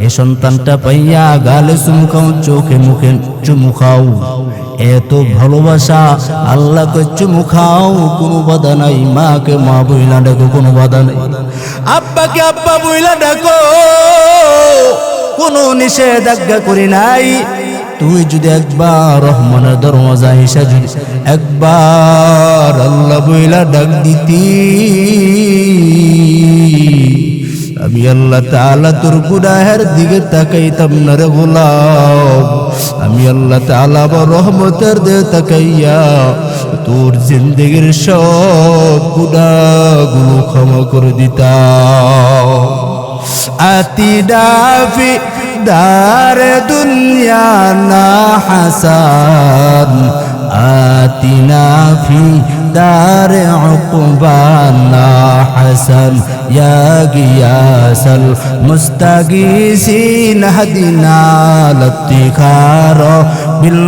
Speaker 1: এই সন্তানটা পাইয়া গালে চুমু খাও, চোখে মুখে চুমু খাও, এত ভালোবাসা। আল্লাহকে চুমু খাও, কোনো বাধা নাই। মাকে মা বইলা ডাকো, কোনো বাধা নাই। আব্বাকে আব্বা বইলা ডাকো, কোনো নিষেধাজ্ঞা করি নাই। তুই যদি একবার রহমানের দরওয়াজা এসে যদি একবার আল্লাহ বইলা ডাক দিতি, আমি আল্লাহ তাআলা তোর গুনাহের দিকে তাকাইতাম না রে গোলাম, আমি আল্লাহ তাআলা আবার রহমতের দিকে তাকাইয়া তোর জিন্দেগির সব গুনাহগুলো ক্ষমা করে দিতাম। আতি ডাফি দার দুনিয়া না হাসান, আতিনা ফি দার উকবা না হাসান, ইয়া গিয়াসাল মুস্তাগিসিন হাদিনা লতিখার বিল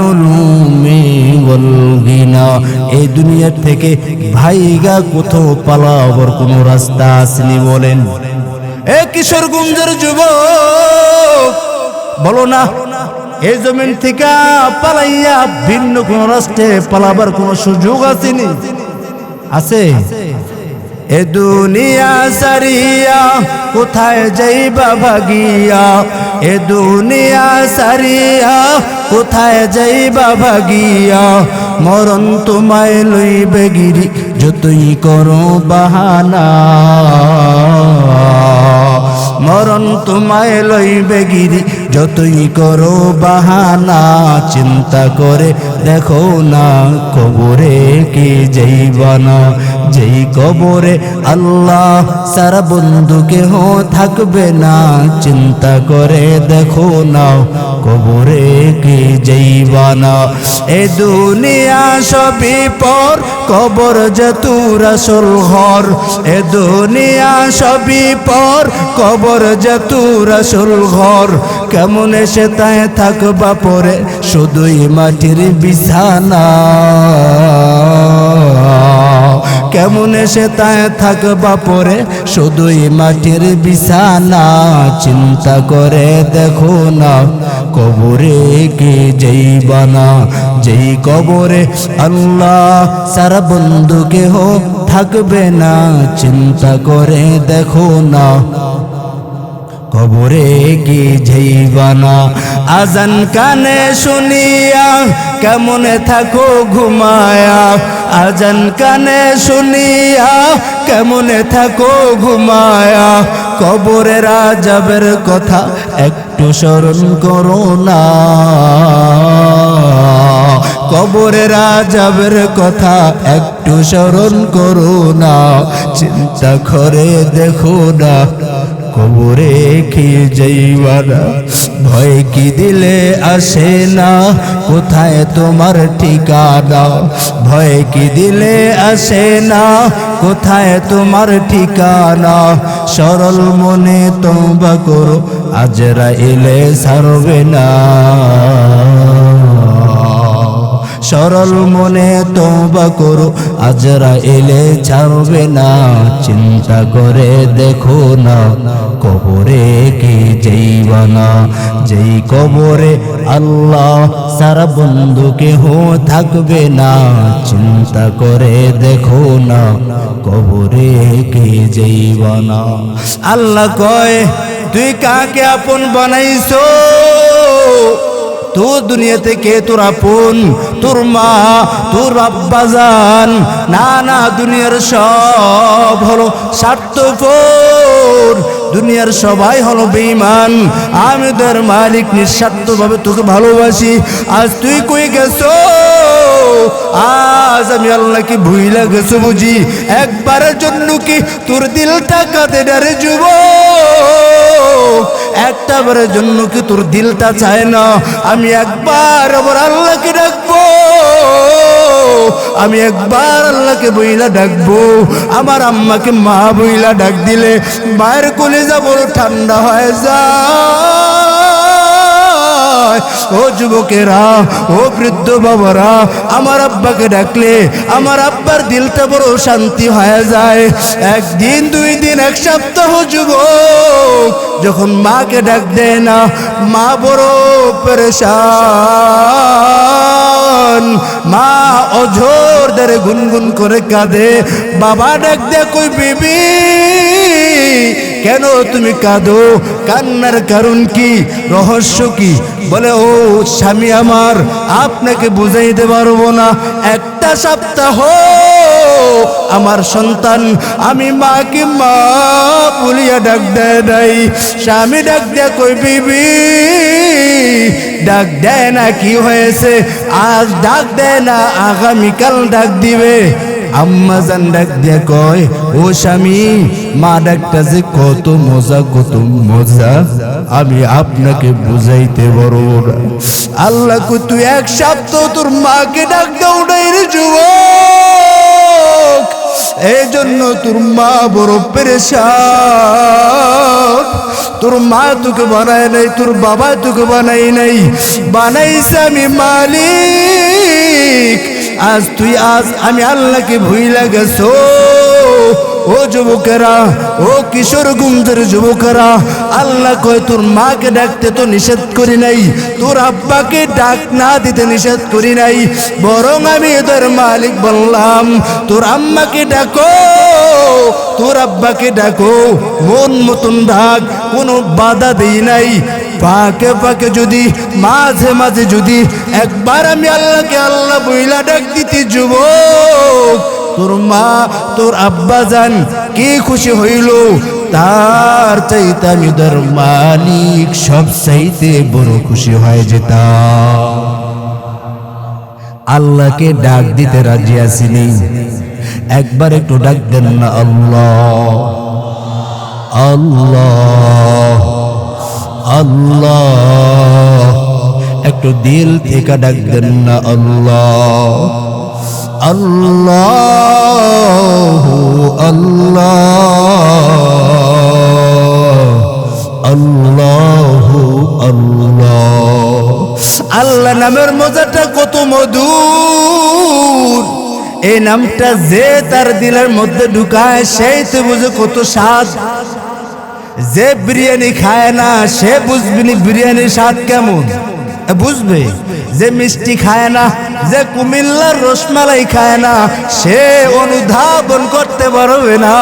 Speaker 1: উলুমি ওয়াল গিনা। এই দুনিয়া থেকে ভাইগা কোথাও পালাবার কোনো রাস্তা আসেনি বলেন? এ কিশোরগঞ্জের যুবক বলো না, এই জমিন থেকে পালাইয়া ভিন্ন কোন রাষ্ট্রে পালাবার কোন সুযোগ আসেনি? আছে? এ দুনিয়া সারিয়া কোথায় যাইবা ভাগিয়া, এ দুনিয়া সারিয়া কোথায় যাইবা ভাগিয়া, মরণ তোমায় লইবে গিরি যতই করো বাহানা, মরণ তোমায় লইবে গিরি যতই করো বাহানা। চিন্তা করে দেখো না কবরে কে যাইবা না, যেই কবরে আল্লাহ সারা বন্ধু কেহ থাকবে না। চিন্তা করে দেখো না কবরে কে যাইবা না। এ দুনিয়া সবই পর, কবর যে তোর আসল ঘর। এ দুনিয়া সবই পর, কবর যে তোর আসল ঘর। কেমন এসে তাই থাকবা পরে শুধুই মাটির বিছানা, কেমন এসে তাই থাকবা পরে শুধুই মাটির বিছানা। চিন্তা করে দেখো না কবরে কে যাইবা না, যেই কবরে আল্লাহ সারা বন্ধু কেহ থাকবে না। চিন্তা করে দেখো না কবরে কি যাইবা না। আজান কানে শুনিয়া কেমনে থাকো ঘুমায়া, আজান কানে শুনিয়া কেমনে থাকো ঘুমায়া। কবরের আযাবের কথা একটু স্মরণ করো না, কবরের আযাবের কথা একটু স্মরণ করো না, চিন্তা করে দেখো না কবরে কি যাইবা না। ভয় কি দিলে আসে না, কোথায় তোমার ঠিকানা? ভয় কি দিলে আসে না, কোথায় তোমার ঠিকানা? সরল মনে তওবা করো, আজরাইলে ছাড়বে না। সরল মনে তওবা করো, আজরাইলে ছাড়বে না। চিন্তা করে দেখো না কবরে কি যাইবা না। যেই কবরে আল্লাহ সারা বন্ধু কেহ থাকবে না। চিন্তা করে দেখো না কবরে কি যাইবা না। আল্লাহ কয় তুই কাকে আপন বানাইছো? তোর দুনিয়া থেকে তোর আপন, তোর মা, তোর আব্বাজান। না না, দুনিয়ার সব হলো স্বার্থপর, দুনিয়ার সবাই হলো বেঈমান। আমি তোর মালিক নিঃস্বার্থভাবে তোকে ভালোবাসি। আজ তুই কই গেছো? আজ আমি আল্লাহকে ভুইলা গেছো বুঝি? একবারের জন্য কি তোর দিলটা কাঁদে না রে যুবক? একটা বারের জন্য কি তোর দিলটা চায় না আমি একবার আমার আল্লাহকে ডাকবো? আমি একবার আল্লাহকে বইলা ডাকবো। আমার আম্মাকে মা বইলা ডাক দিলে মায়ের কলিজা বড় ঠান্ডা হয়ে যায়। ও যুবকেরা, ও বৃদ্ধ বাবারা, আমার আব্বাকে ডাকলে আমার আব্বার দিলটা বড় শান্তি হয়ে যায়। একদিন, দুই দিন, এক সপ্তাহ যুবক যখন মাকে ডাক দেয় না, মা বড় পেরেশান। মা অঝোর ধরে গুনগুন করে কাঁদে। বাবা ডাক দে, কই বিবি কেন তুমি কাঁদো? কান্নার কারণ কি? রহস্য কি? বলে ও স্বামী আমার, আপনাকে বুঝাইতে পারবো না। একটা সপ্তাহ আমার সন্তান আমি মাকে মা বলিয়া ডাক দেয় নাই। স্বামী ডাক দেয়, কই বিবি ডাক দেয় না, কি হয়েছে? আজ ডাক দেয় না, আগামীকাল ডাক দিবে। আম্মা জান ডাক দিয়া কয়, ও স্বামী, মা ডাকটা যে কত মজা, কত মজা আমি আপনাকে বুঝাইতে পারবো না। আল্লাহ কো তুই এক সপ্তাহ তোর মাকে ডাক দাও নাই রে যুবক, এই জন্য তোর মা বড় পেরেশান। তোর মা তোকে বানায় নাই, তোর বাবা তোকে বানাই নাই, বানাইছে আমি মালিক। আজ তুই, আজ আমি আল্লাহকে ভুইলা গেছো। ও যুবকেরা, ও কিশোরগঞ্জের যুবকেরা, আল্লাহ কয় তোর মাকে ডাকতে তো নিষেধ করি নাই, তোর আব্বাকে ডাক না দিতে নিষেধ করি নাই, বরং আমি এদের মালিক বললাম তোর আম্মাকে ডাকো, তোর আব্বাকে ডাকো, মন মতন ডাক, কোনো বাধা দেই নাই। পাকে পাকে যদি মাঝে মাঝে যদি একবার আমি আল্লাহকে আল্লাহ বইলা ডাক দিতে যুবক, তোর মা তোর আব্বা জান কি খুশি হইল, তার চাইতে আমি তোর মালিক সব চাইতে বড় খুশি হয়ে যেতাম। আল্লাহকে ডাক দিতে রাজি আছিনি? একবার একটু ডাক দেন না, আল্লাহ আল্লাহ আল্লাহ। একটু দিল থেকে ডাক দেন না, আল্লাহ আল্লাহ আল্লাহ আল্লাহ আল্লাহ। আল্লাহ নামের মজাটা কত মধুর, এই নামটা যে তার দিলের মধ্যে ঢুকায় সেই তো বুঝে কত স্বাদ। যে বিরিয়ানি খায় না সে বুঝবেনি বিরিয়ানির স্বাদ কেমন, বুঝবে। যে মিষ্টি খায় না, যে কুমিল্লার রসমালাই খায় না, সে অনুধাবন করতে পারবে না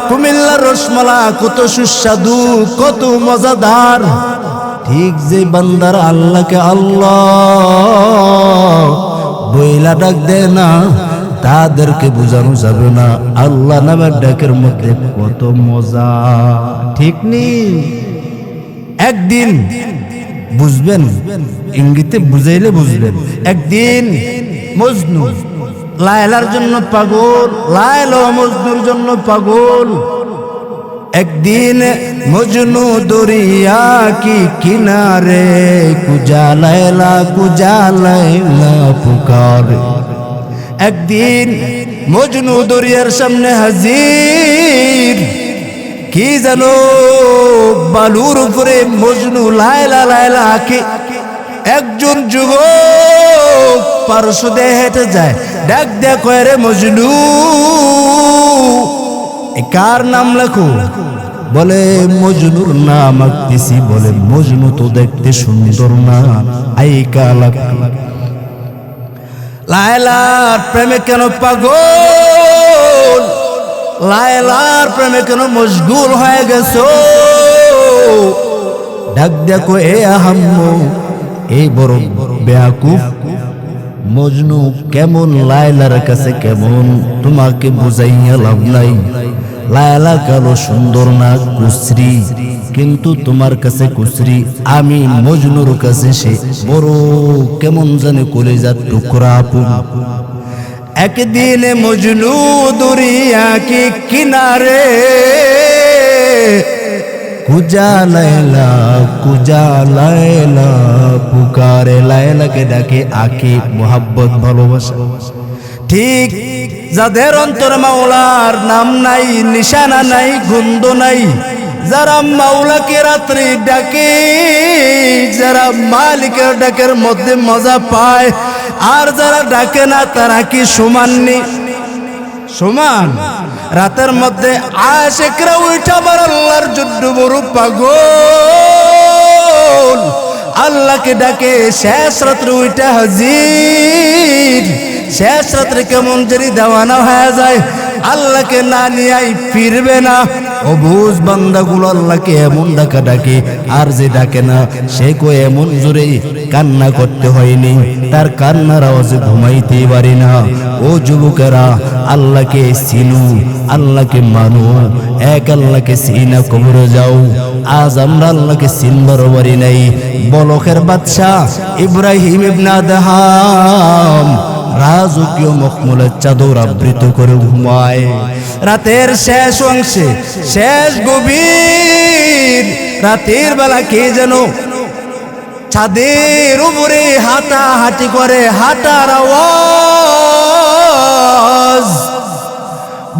Speaker 1: কুমিল্লার রসমালাই কত সুস্বাদু, কত মজাদার। ঠিক যে বান্দার আল্লাহকে আল্লাহ বইলা ডাক দেয় না, তাদেরকে বোঝানো যাবে না আল্লাহ নামের ডাকের মধ্যে কত মজা। ঠিক নেই? একদিন বুঝবেন, ইঙ্গিতে বুঝাইলে বুঝবেন। একদিন মজনু লায়লার জন্য পাগল, লায়লা মজনুর জন্য পাগল। একদিন মজনু দরিয়া কি কিনারে, কুজা লায়লা পুকারে। একদিন মজনু দরিয়ার সামনে হাজির, কি জানো বালুর উপরে মজনু লায়লা লায়লা আঁকে। একজন যুবক পারশু দিয়ে হেঁটে যায়, ডাক দেখো রে মজনু, কার নাম লেখো? বলে মজনুর নাম আঁকতেছি। বলে মজনু তো দেখতে সুন্দর না, আইকা লাগ লায়লার প্রেমে কেন পাগল, লায়লার প্রেমে কেন মশগুল হয়ে গেছো? ডাক দেখো এ আহাম্মু, এই বড় বেয়াকুফ মজনু কেমন লায়লার কাছে কেমন, তোমাকে বুঝাইয়া লাভ নাই। লায়লা কালো সুন্দর না কুশ্রী, কিন্তু তোমার কাছে কুশ্রী। আমি মজনুর কাছে সে বড় কেমন জানে কলিজার টুকরা আপন। একদিন মজনু দরিয়া কি কিনারে, কুজা লায়লা পুকারে। লায়লাকে ডাকে আঁকে মোহাব্বত ভালোবাসা। ঠিক যাদের অন্তরে মাওলার নাম নাই, নিশানা নাই, গন্ধ নাই, যারা মাওলাকে রাত্রি ডাকে, যারা মালিকের ডাকের মধ্যে মজা পায়, আর যারা ডাকে না তারা কি সমাননি? সমান। রাতের মধ্যে আশিকরা উঠা বার আল্লাহর যুদ্ধ বড় পাগল, আল্লাহকে ডাকে। শেষ রাত্রে উঠা হাজির, শেষ রাত্রে কেমন যদি দেওয়ানা হয়ে যায়, আল্লাহকে না নিয়াই ফিরবে না। অবুজ বান্দাগুলো আল্লাহকে এমন ডাকা ডাকে, আর যে ডাকে না সে কো এমন জোরে কান্না করতে হয়নি, তার কান্নার আওয়াজে ঘুমাইতে পারি না। ও যুবকেরা, আল্লাহকে চিনু, আল্লাহকে মানো, এক আল্লাহকে চিনা কবরে যাও। আজ আমরা আল্লাহকে চিনবার পারি নাই। বলখের বাদশাহ ইব্রাহিম ইবনে আদহাম রাজকীয় মখমলের চাদর আবৃত করে ঘুমায়। রাতের শেষ অংশে, শেষ গভীর রাতের বেলা কে যেন ছাদের উপরে হাঁটাহাঁটি করে, হাঁটার আওয়াজ।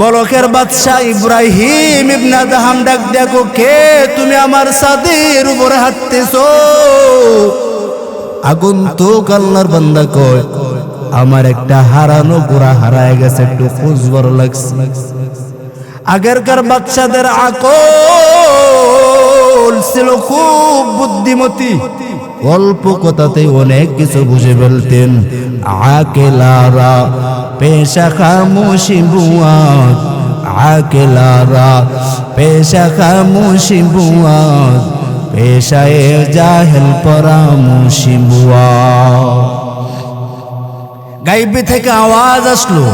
Speaker 1: বলখের বাদশাহ ইব্রাহিম ইবনে আদহাম ডাক দেখো, কে তুমি আমার ছাদের উপরে হাঁটতেছো? আগন্তুক আল্লাহর বান্দা কয়, আমার একটা হারানো ঘোড়া হারায় গেছে, একটু খুঁজবার লাগছে। আগেরকার বাচ্চাদের আকল ছিল খুব বুদ্ধিমতী, অল্প কথাতেই অনেক কিছু বুঝে ফেলতেন। আকেলারা পেশা খামোশি বুয়াত, আকেলারা পেশা খামোশি বুয়াত, পেশায় জাহেল পরামোশি বুয়াত। গাইবি থেকে আওয়াজ আসলো,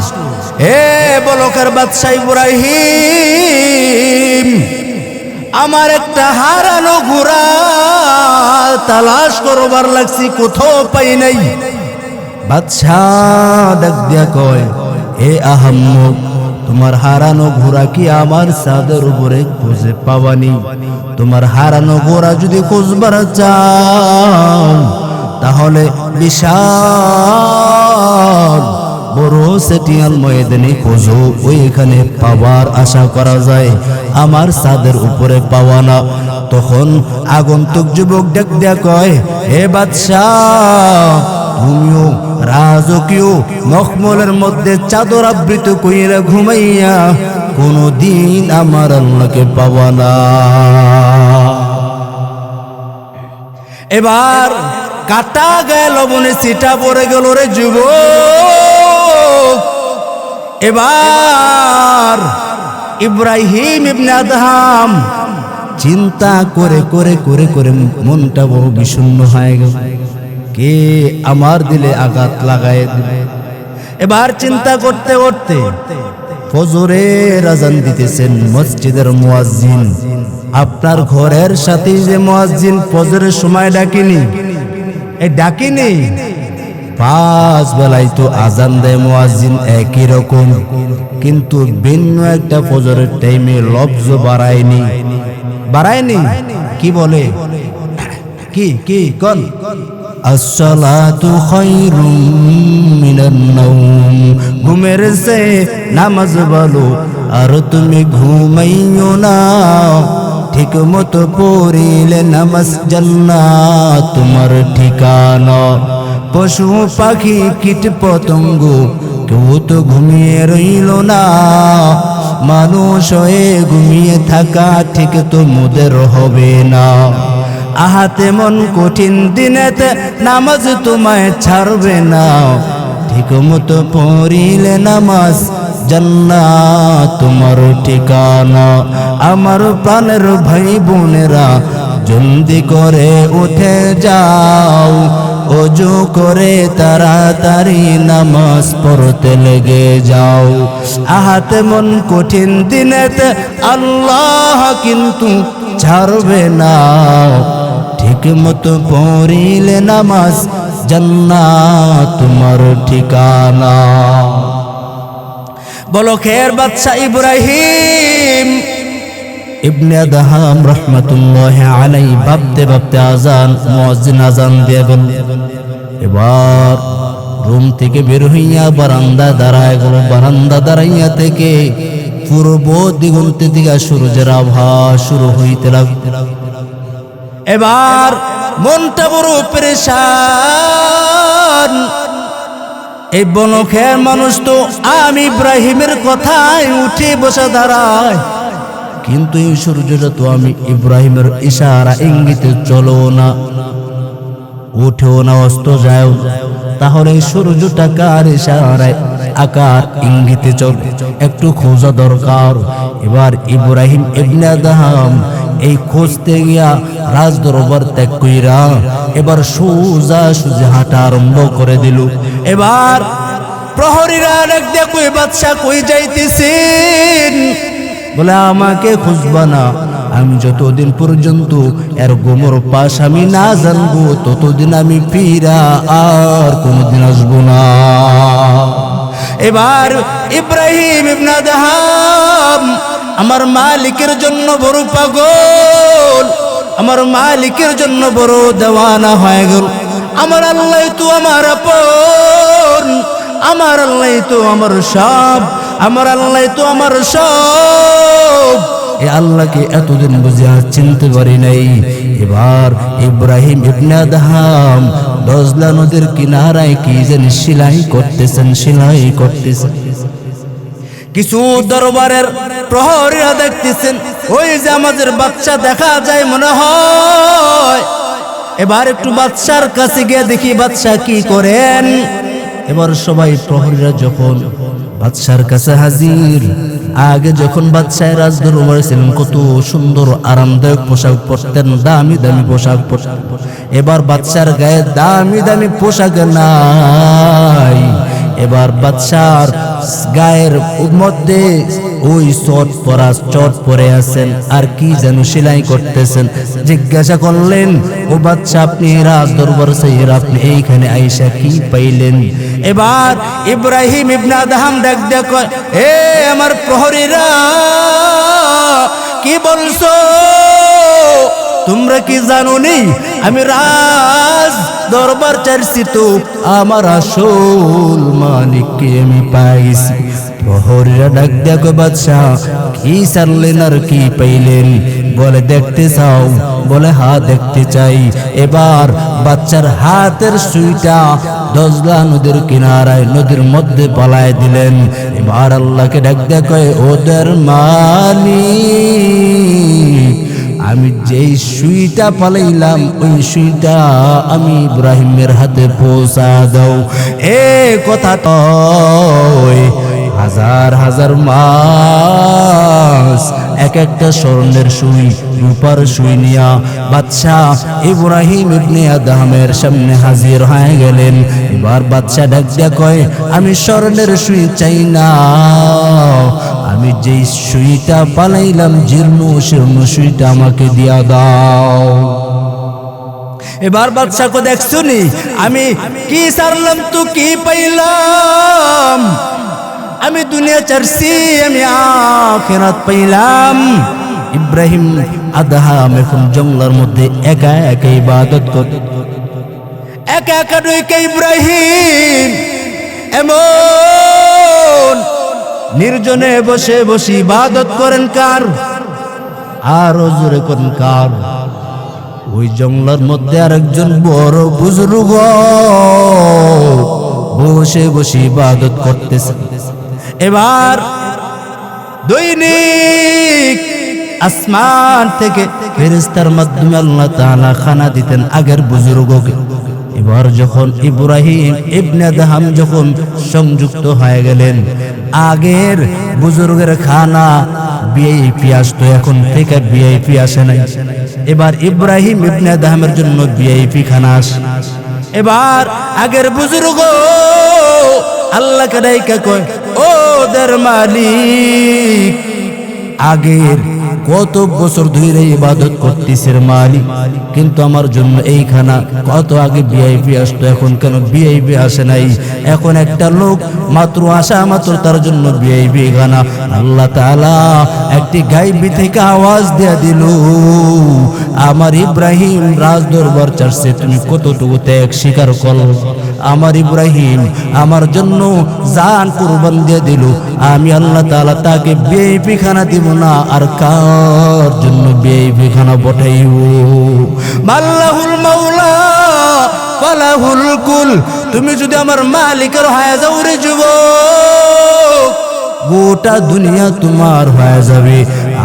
Speaker 1: এ বলখের বাদশাহ ইব্রাহিম, আমার একটা হারানো ঘোড়া তালাশ করবার লাগছি, কোথাও পাই নাই। বাদশাহ ডাক দিয়া কয়, এ আহাম্মক, তোমার হারানো ঘোড়া কি আমার ছাদের উপরে খুঁজে পাবানি? তোমার হারানো ঘোড়া যদি খুঁজবার চাও, তাহলে বিশাল বড় সেটিয়াল ময়দানে খোঁজো, ওইখানে পাওয়ার আশা করা যায়, আমার ছাদের উপরে পাওয়া না। তখন আগন্তুক যুবক ডাক দিয়া কয়, হে বাদশাহ, তুমিও রাজকীয় মখমলের মধ্যে চাদর আবৃত কইরা ঘুমাইয়া কোনদিন আমার আল্লাহকে পাবা না। এবার কাটা গেল বনে সিটা পড়ে গেল রে যুবক। এবার ইব্রাহিম ইবনে আদহাম চিন্তা করে করে করে করে মনটা বড় বিষণ্ণ হয়ে গেল, কে আমার দিলে আঘাত লাগায় দিবে। এবার চিন্তা করতে করতে ফজরের আযান দিতেছেন মসজিদের মুয়াজ্জিন। আপনার ঘরের সাথে যে মুয়াজ্জিন ফজরের সময় ডাকেনি, এই ডাকেনি, পাঁচ বেলায় তো আজান দেয় মুয়াজ্জিন একই রকম, কিন্তু ভিন্ন একটা ফজরের টাইমে লফজ বাড়ায়নি। কি বলে, কি কোন আসসালাতু খায়রুম মিনান নাওম, ঘুমের সে নামাজ বলো আর তুমি ঘুমাইও না, ঠিক মতো পড়িলে নামাজ জান্নাত তোমার ঠিকানা। পশু পাখি কীট পতঙ্গ কেউ তো ঘুমিয়ে রইল না, মানুষ হয়ে ঘুমিয়ে থাকা ঠিক তো মোদের হবে না। আহাতে মন কঠিন দিনেতে নামাজ তোমায় ছাড়বে না, ঠিক মতো পড়িলে নামাজ জান্নাত তোমার ঠিকানা। আমার প্রাণের ভাই বোনেরা জলদি করে উঠে যাও, ওযু করে তাড়াতাড়ি নামাজ পড়তে লেগে যাও। আহাতে মন কঠিন দিনেতে আল্লাহ কিন্তু ছাড়বে না, ঠিক মতো পড়িলে নামাজ জান্নাত তোমার ঠিকানা। বলো খের বাদশা ইব্রাহিম ইবনে আদহাম রাহমাতুল্লাহি আলাইহি ভাবতে ভাবতে আজান মুয়াজ্জিন আজান দিয়ে গেল। এবার রুম থেকে বের হইয়া বারান্দা দাঁড়ায় গেল। বারান্দা দাঁড়াইয়া থেকে পূর্ব দিগন্তে দিকে সূর্যের আভা শুরু হইতে লাগল। এবার মনটা বড় পেরেশান। এই বনখের মানুষ তো আমি ইব্রাহিমের কথায় উঠে বসে দাঁড়ায়, কিন্তু এই সূর্যটা তো আমি ইব্রাহিমের ইশারা ইঙ্গিতে চলো না, উঠেও না, অস্ত যায়, তাহলে এই সূর্যটা কার ইশারায় আকার ইঙ্গিতে চলে, একটু খোঁজা দরকার। এবার ইব্রাহিম ইবনে আদহাম এই খুঁজতে গিয়া রাজ দরবার ত্যাগ কইরা এবার সোজা সুজা হাঁটা আরম্ভ করে দিল। এবার প্রহরীরা ডাক দিয়ে কই বাদশা কই যাইতেছেন? বলে আমাকে খুঁজবা না, আমি যতদিন পর্যন্ত এর গোমর পাশ আমি না জানবো ততদিন আমি ফিরা আর কোনদিন আসবো না। এবার ইব্রাহিম ইবনে আদহাম আমার মালিকের জন্য বড় পাগল, আমার মালিকের জন্য বড় দেওয়ানা হয়ে গেল। আমার আল্লাহ তো আমার আপন, আমার আল্লাহ তো আমার সব, আমার আল্লাহ তো আমার সব। এ আল্লাহকে এতদিন বুঝে চিনতে পারি নাই। এবার ইব্রাহিম ইবনে আদহাম দজলা নদীর কিনারায় কি যেন সেলাই করতেছেন। কিছু দরবারের প্রহরীরা দেখতেছেন ওই যে আমাদের বাচ্চা দেখা যায় মনে হয়। এবার একটু বাচ্চার কাছে গিয়ে দেখি বাচ্চা কি করেন। এবার সবাই প্রহরীরা যখন বাদশার কাছে হাজির, আগে যখন বাদশাহ রাজদরবারে ছিলেন কত সুন্দর আরামদায়ক পোশাক পরতেন, দামি দামি পোশাক পরতেন। এবার বাদশার গায়ে দামি দামি পোশাক নাই, এবার বাদশার গায়ের মধ্যে ওই চট পরে আছেন আর কি যেন সেলাই করতেছেন। জিজ্ঞাসা করলেন, ও বাদশা আপনি রাজ দরবার সাইয়ের আপনি এইখানে আইসা কি পাইলেন? এবার ইব্রাহিম ইবনে আদহাম ডাক দিয়ে কয়, এ আমার প্রহরীরা কি বলছো? তোমরা কি জানো নি আমি রাজ দরবার চাইছি তো আমার আসল মালিককে আমি পাইছি। প্রহরীরা ডাক দেখো বাদশা কি চাইলেন আর কি পাইলেন? বলে দেখতে চাও? বলে হ্যাঁ দেখতে চাই। এবার বাচ্চার হাতের সুইটা দজলা নদীর কিনারায় নদীর মধ্যে পালায় দিলেন। এবার আল্লাহকে ডাক দেখো, ওদের মালিক আমি যেই সুইটা পালাইলাম ওই সুইটা আমি ইব্রাহিমের হাতে পৌঁছা দাও। এ কথা তো হাজার হাজার মাস এক একটা স্বর্ণের সুই রূপার সুই নিয়া বাদশাহ ইব্রাহিম ইবনে আদহামের সামনে হাজির হয়ে গেলেন। এবার বাদশাহ ডাক দিয়া কয়, আমি স্বর্ণের সুই চাই না, আমি যেই সুইটা পালাইলাম জীর্ণ শীর্ণ সুইটা আমাকে দিয়া দাও। এবার বাদশাকে দেখছুনি আমি কি সারলাম তো কি পাইলাম, আমি দুনিয়া চারছি আমি আখিরাত পাইলাম। ইব্রাহিম আদহাম এখন জঙ্গলের মধ্যে একা একা ইবাদত করে, একা একা ঢুকে ইব্রাহিম এমন নির্জনে বসে বসে ইবাদত করেন কার, আর জোরে করেন কার? ওই জঙ্গলের মধ্যে আরেকজন বড় বুজুর্গ বসে বসে ইবাদত করতেছে। এবার দৈনিক আসমান থেকে ফেরেশতার মাধ্যমে আল্লাহ তাআলা খানা দিতেন আগের বুজুর্গকে। এবার যখন ইব্রাহিম ইবনে আদহাম যখন সংযুক্ত হয়ে গেলেন, আগের বুজুর্গের খানা ভিআইপি আসতো, এখন থেকে ভিআইপি আসে নাই। এবার ইব্রাহিম ইবনে আদহামের জন্য ভিআইপি খানা আসে। এবার আগের বুজুর্গ আল্লাহকে ডাইকা কয়, ও দের মালিক, আগের কত বছর ধরে ইবাদত করতেছে মালিক, কিন্তু আমার জন্য এই খানা কত আগে ভিআইপি আসতো, এখন কেন ভিআইপি আসে নাই? এখন একটা লোক মাত্র আসা মাত্র তার জন্য ভিআইপি খানা। আল্লাহ তাআলা একটি গায়বী থেকে আওয়াজ দেয়া দিল, আমার ইব্রাহিম রাজ দরবার চাচ্ছে, তুমি কতটুকু ত্যাগ স্বীকার করো? আমার ইব্রাহিম আমার জন্য জান কুরবান দিয়ে দিল, আমি আল্লাহ তাআলা তাকে ভিআইপি খানা দিব না, আর কার জন্য ভিআইপি খানা পাঠাইব? মাল্লাহুল মাওলা ফালাহুল কুল, তুমি যদি আমার মালিকের হয়ে যাও রে যুবক, গোটা দুনিয়া তোমার হয়ে যাবে।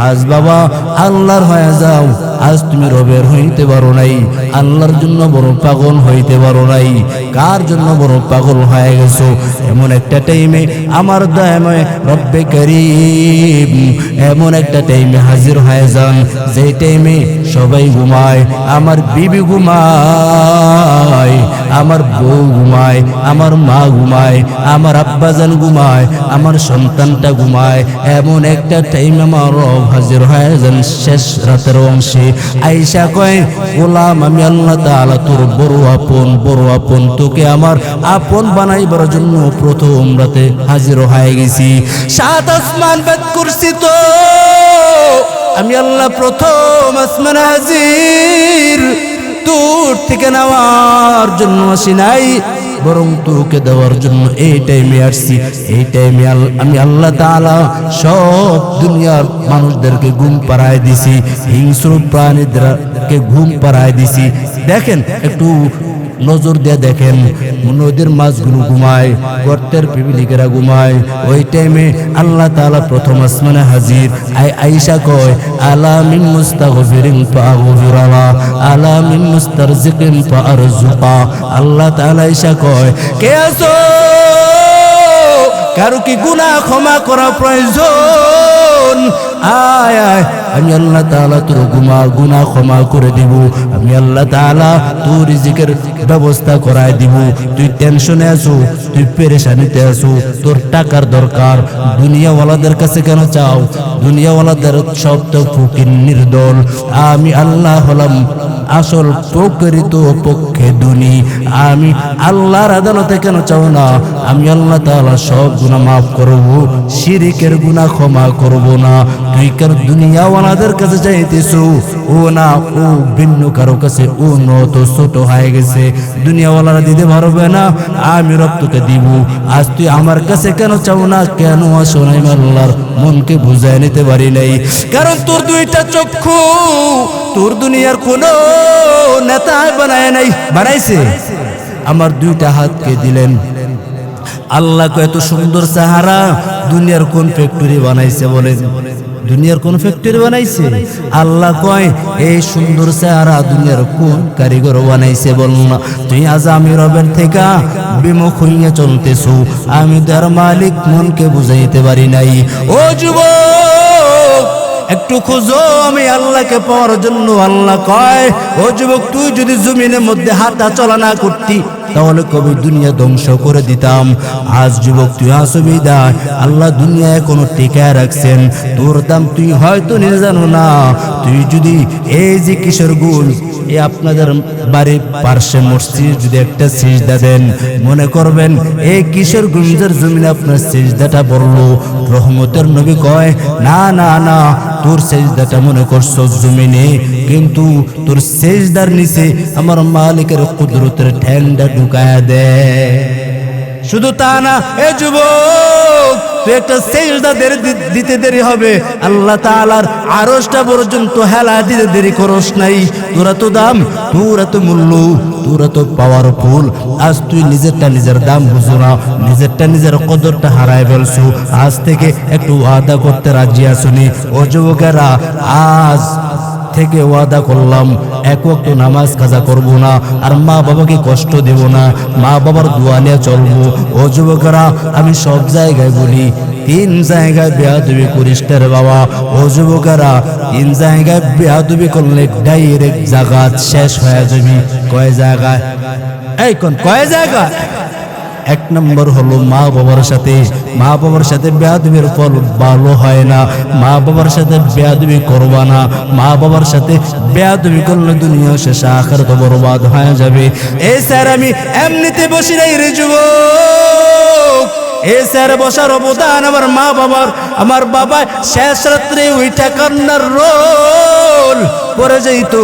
Speaker 1: আজ বাবা আল্লাহর হয়ে যাও, আজ তুমি রবের হইতে পারো নাই, আল্লাহর জন্য বড় পাগল হইতে পারো নাই। কার জন্য বড় পাগল হয়ে গেছো? এমন একটা টাইমে আমার দয়াময় রব্বে করিম এমন একটা টাইমে হাজির হয়ে যান, যে টাইমে সবাই ঘুমায়, আমার বিবি ঘুমায়, আমার বউ ঘুমায়, আমার মা ঘুমায়, আমার আব্বাজান ঘুমায়, আমার সন্তানটা ঘুমায়। এমন একটা টাইম আমার রব হাজির হয়ে যান শেষ রাতের অংশে। আয়েশা কয়, গোলাম আমি আল্লাহ তাআলা তোর বড় আপন, তোকে আমার আপন বানাইবার জন্য প্রথম রাতে হাজির হয়ে গেছি। সাত আসমান ভেদ করছি তো আমি আল্লাহ প্রথম আসমান হাজির, তোর থেকে নেওয়ার জন্য আসি নাই, বরং তোকে দেওয়ার জন্য এই টাইমে আসছি। এই টাইমে আমি আল্লাহ তাআলা সব দুনিয়ার মানুষদেরকে ঘুম পাড়ায় দিছি, হিংস্র প্রাণীদেরকে ঘুম পাড়ায় দিছি। দেখেন একটু নজর দিয়ে দেখেন, নদীর মাছগুলো ঘুমায়, গর্তের পিপিলিকেরা ঘুমায়। ওই টাইমে আল্লাহ তাআলা প্রথম আসমানে হাজির। আয়েশা কয়, আলা মিন মুস্তাগফিরিন ফাগফিরালা, আলা মিন মুস্তারজিকিন ফারজুকা। আল্লাহ তাআলা আয়েশা কয়, কে আছো? কারো কি গুনাহ ক্ষমা করা প্রয়োজন? আয় আয়, আমি আল্লাহ তাআলা তোর গুনাহ ক্ষমা করে দিব, আমি আল্লাহ তাআলা তোর রিজিকের ব্যবস্থা করায় দিব। তুই টেনশনে আছো, তুই পেরেশানিতে আছো, তোর টাকার দরকার, দুনিয়াওয়ালাদের কাছে কেন চাও? দুনিয়াওয়ালাদের সব তো ফকির নির্দল, আমি আল্লাহ হলাম আসল প্রকৃত পক্ষে দুনি। আমি আল্লাহর আদালতে কেন চাও না? আমি আল্লাহ তাআলা সব গুনাহ মাফ করব, শিরকের গুনাহ ক্ষমা করব না। তুই কেন দুনিয়াওয়ালাদের কাছে চাইতেছো? ও না, ও ভিন্ন কারো কাছে, ও নত ছোট হয়ে গেছে, দুনিয়াওয়ালারা দিতে পারবে না, আমি রব তোকে দিব। আজ তুই আমার কাছে কেন চাও না? কেন আসো নাই? আল্লাহর মনকে বুঝায় নিতে পারি নাই, কারণ তোর দুইটা চক্ষু তোর দুনিয়ার কোনো নেতা বানায় নাই, বানাইছে। আমার দুইটা হাতকে দিলেন আল্লাহ। এত সুন্দর চেহারা দুনিয়ার কোন ফ্যাক্টরি বানাইছে বলেন? দুনিয়ার কোন ফ্যাক্টরি বানাইছে? আল্লাহ কয়, এই সুন্দর চেহারা দুনিয়ার কোন কারিগর বানাইছে বল না? তুই আজ আমি রবের থেকে বিমুখ হইয়া চলতেছো, আমি তার মালিক মনকে বুঝাইতে পারি নাই। ও যুবক একটু খোঁজো আমি আল্লাহকে পাওয়ার জন্য। আল্লাহ কয়, ও যুবক তুই যদি জমিনের মধ্যে হাঁটা চলা না করতি তাহলে কবে দুনিয়া ধ্বংস করে দিতাম। আজ যুবক তুই অসুবিধায়, আল্লাহ দুনিয়া এখনো টিকায় রাখছেন, তোর দাম তুই হয়তো নিজে জানো না। তুই যদি এই যে কিশোরগঞ্জ এই আপনাদের বাড়ির পার্শ্বে মসজিদ যদি একটা সিজদা দেন, মনে করবেন এই কিশোরগঞ্জের জমিনে আপনার সিজদাটা পড়লো, রহমতের নবী কয় না না না, তোর সিজদাটা মনে করছো জমিনে, কিন্তু তোর সিজদার নিচে আমার মালিকের কুদরতের ঠ্যাংটা ঢুকায়া দে। শুধু তা না, এ যুবক, তুই একটা সিজদা দিতে দেরি হবে, আল্লাহ তাআলার আরশটা পর্যন্ত হেলা দিতে দেরি করস নাই। তোরা তো দাম, তোরা তো মূল্য, তোরা তো পাওয়ারফুল। আজ তুই নিজেরটা নিজের দাম বুঝো না, নিজেরটা নিজের কদরটা হারায় ফেলছো। আজ থেকে একটু ওয়াদা করতে রাজি আসুনি। ও যুবকেরা, আজ থেকে ওয়াদা করলাম এক ওয়াক্ত নামাজ কাজা করব না, আর মা বাবাকে কষ্ট দেব না, মা বাবার দোয়া নিয়ে চলবো। ও যুবকেরা, আমি সব জায়গায় বলি, 3 জায়গায় বেয়াদবি করিস রে বাবা। ও যুবকেরা, 3 জায়গায় বেয়াদবি করলে ডাইরেক্ট জাগাত শেষ হয়ে যাবি। কয় জায়গায়? এই কোন কয় জায়গা? 1 নম্বর হলো মা বাবার সাথে বেয়াদবির ফল ভালো হয় না। মা বাবার সাথে বেয়াদবি করবা না। মা বাবার সাথে বেয়াদবি করলে দুনিয়া শেষ, আখিরাত বরবাদ হয়ে যাবে। এই স্যার আমি এমনিতে বসি নাই রে যুবক, এই স্যার বসার অবদান আমার মা বাবার। আমার বাবা শেষ রাত্রে উইঠা কান্নার রোল পরে যাইতো।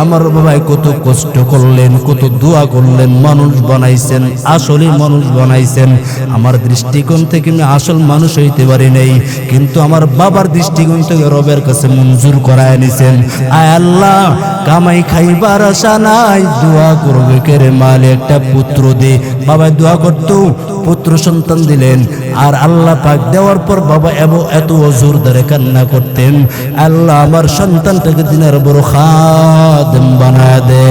Speaker 1: আমার বাবাই কত কষ্ট করলেন, কত দোয়া করলেন, মানুষ বানাইছেন, আসলে মানুষ বানাইছেন। আমার দৃষ্টিকোণ থেকে আমি আসল মানুষ হইতে পারি নাই, কিন্তু আমার বাবার দৃষ্টিকোণ থেকে রবের কাছে মঞ্জুর করায় নিছেন। আয় আল্লাহ, কামাই খাইবার আশা নাই, দোয়া করবে কেরে মালে একটা পুত্র দে। বাবাই দোয়া করতো, পুত্র সন্তান দিলেন। আর আল্লাহ পাক দেওয়ার পর বাবা এত জোর ধরে কান্না করতেন, আল্লাহ আমার সন্তানটাকে দিনের বড় খাদেম বানায় দে।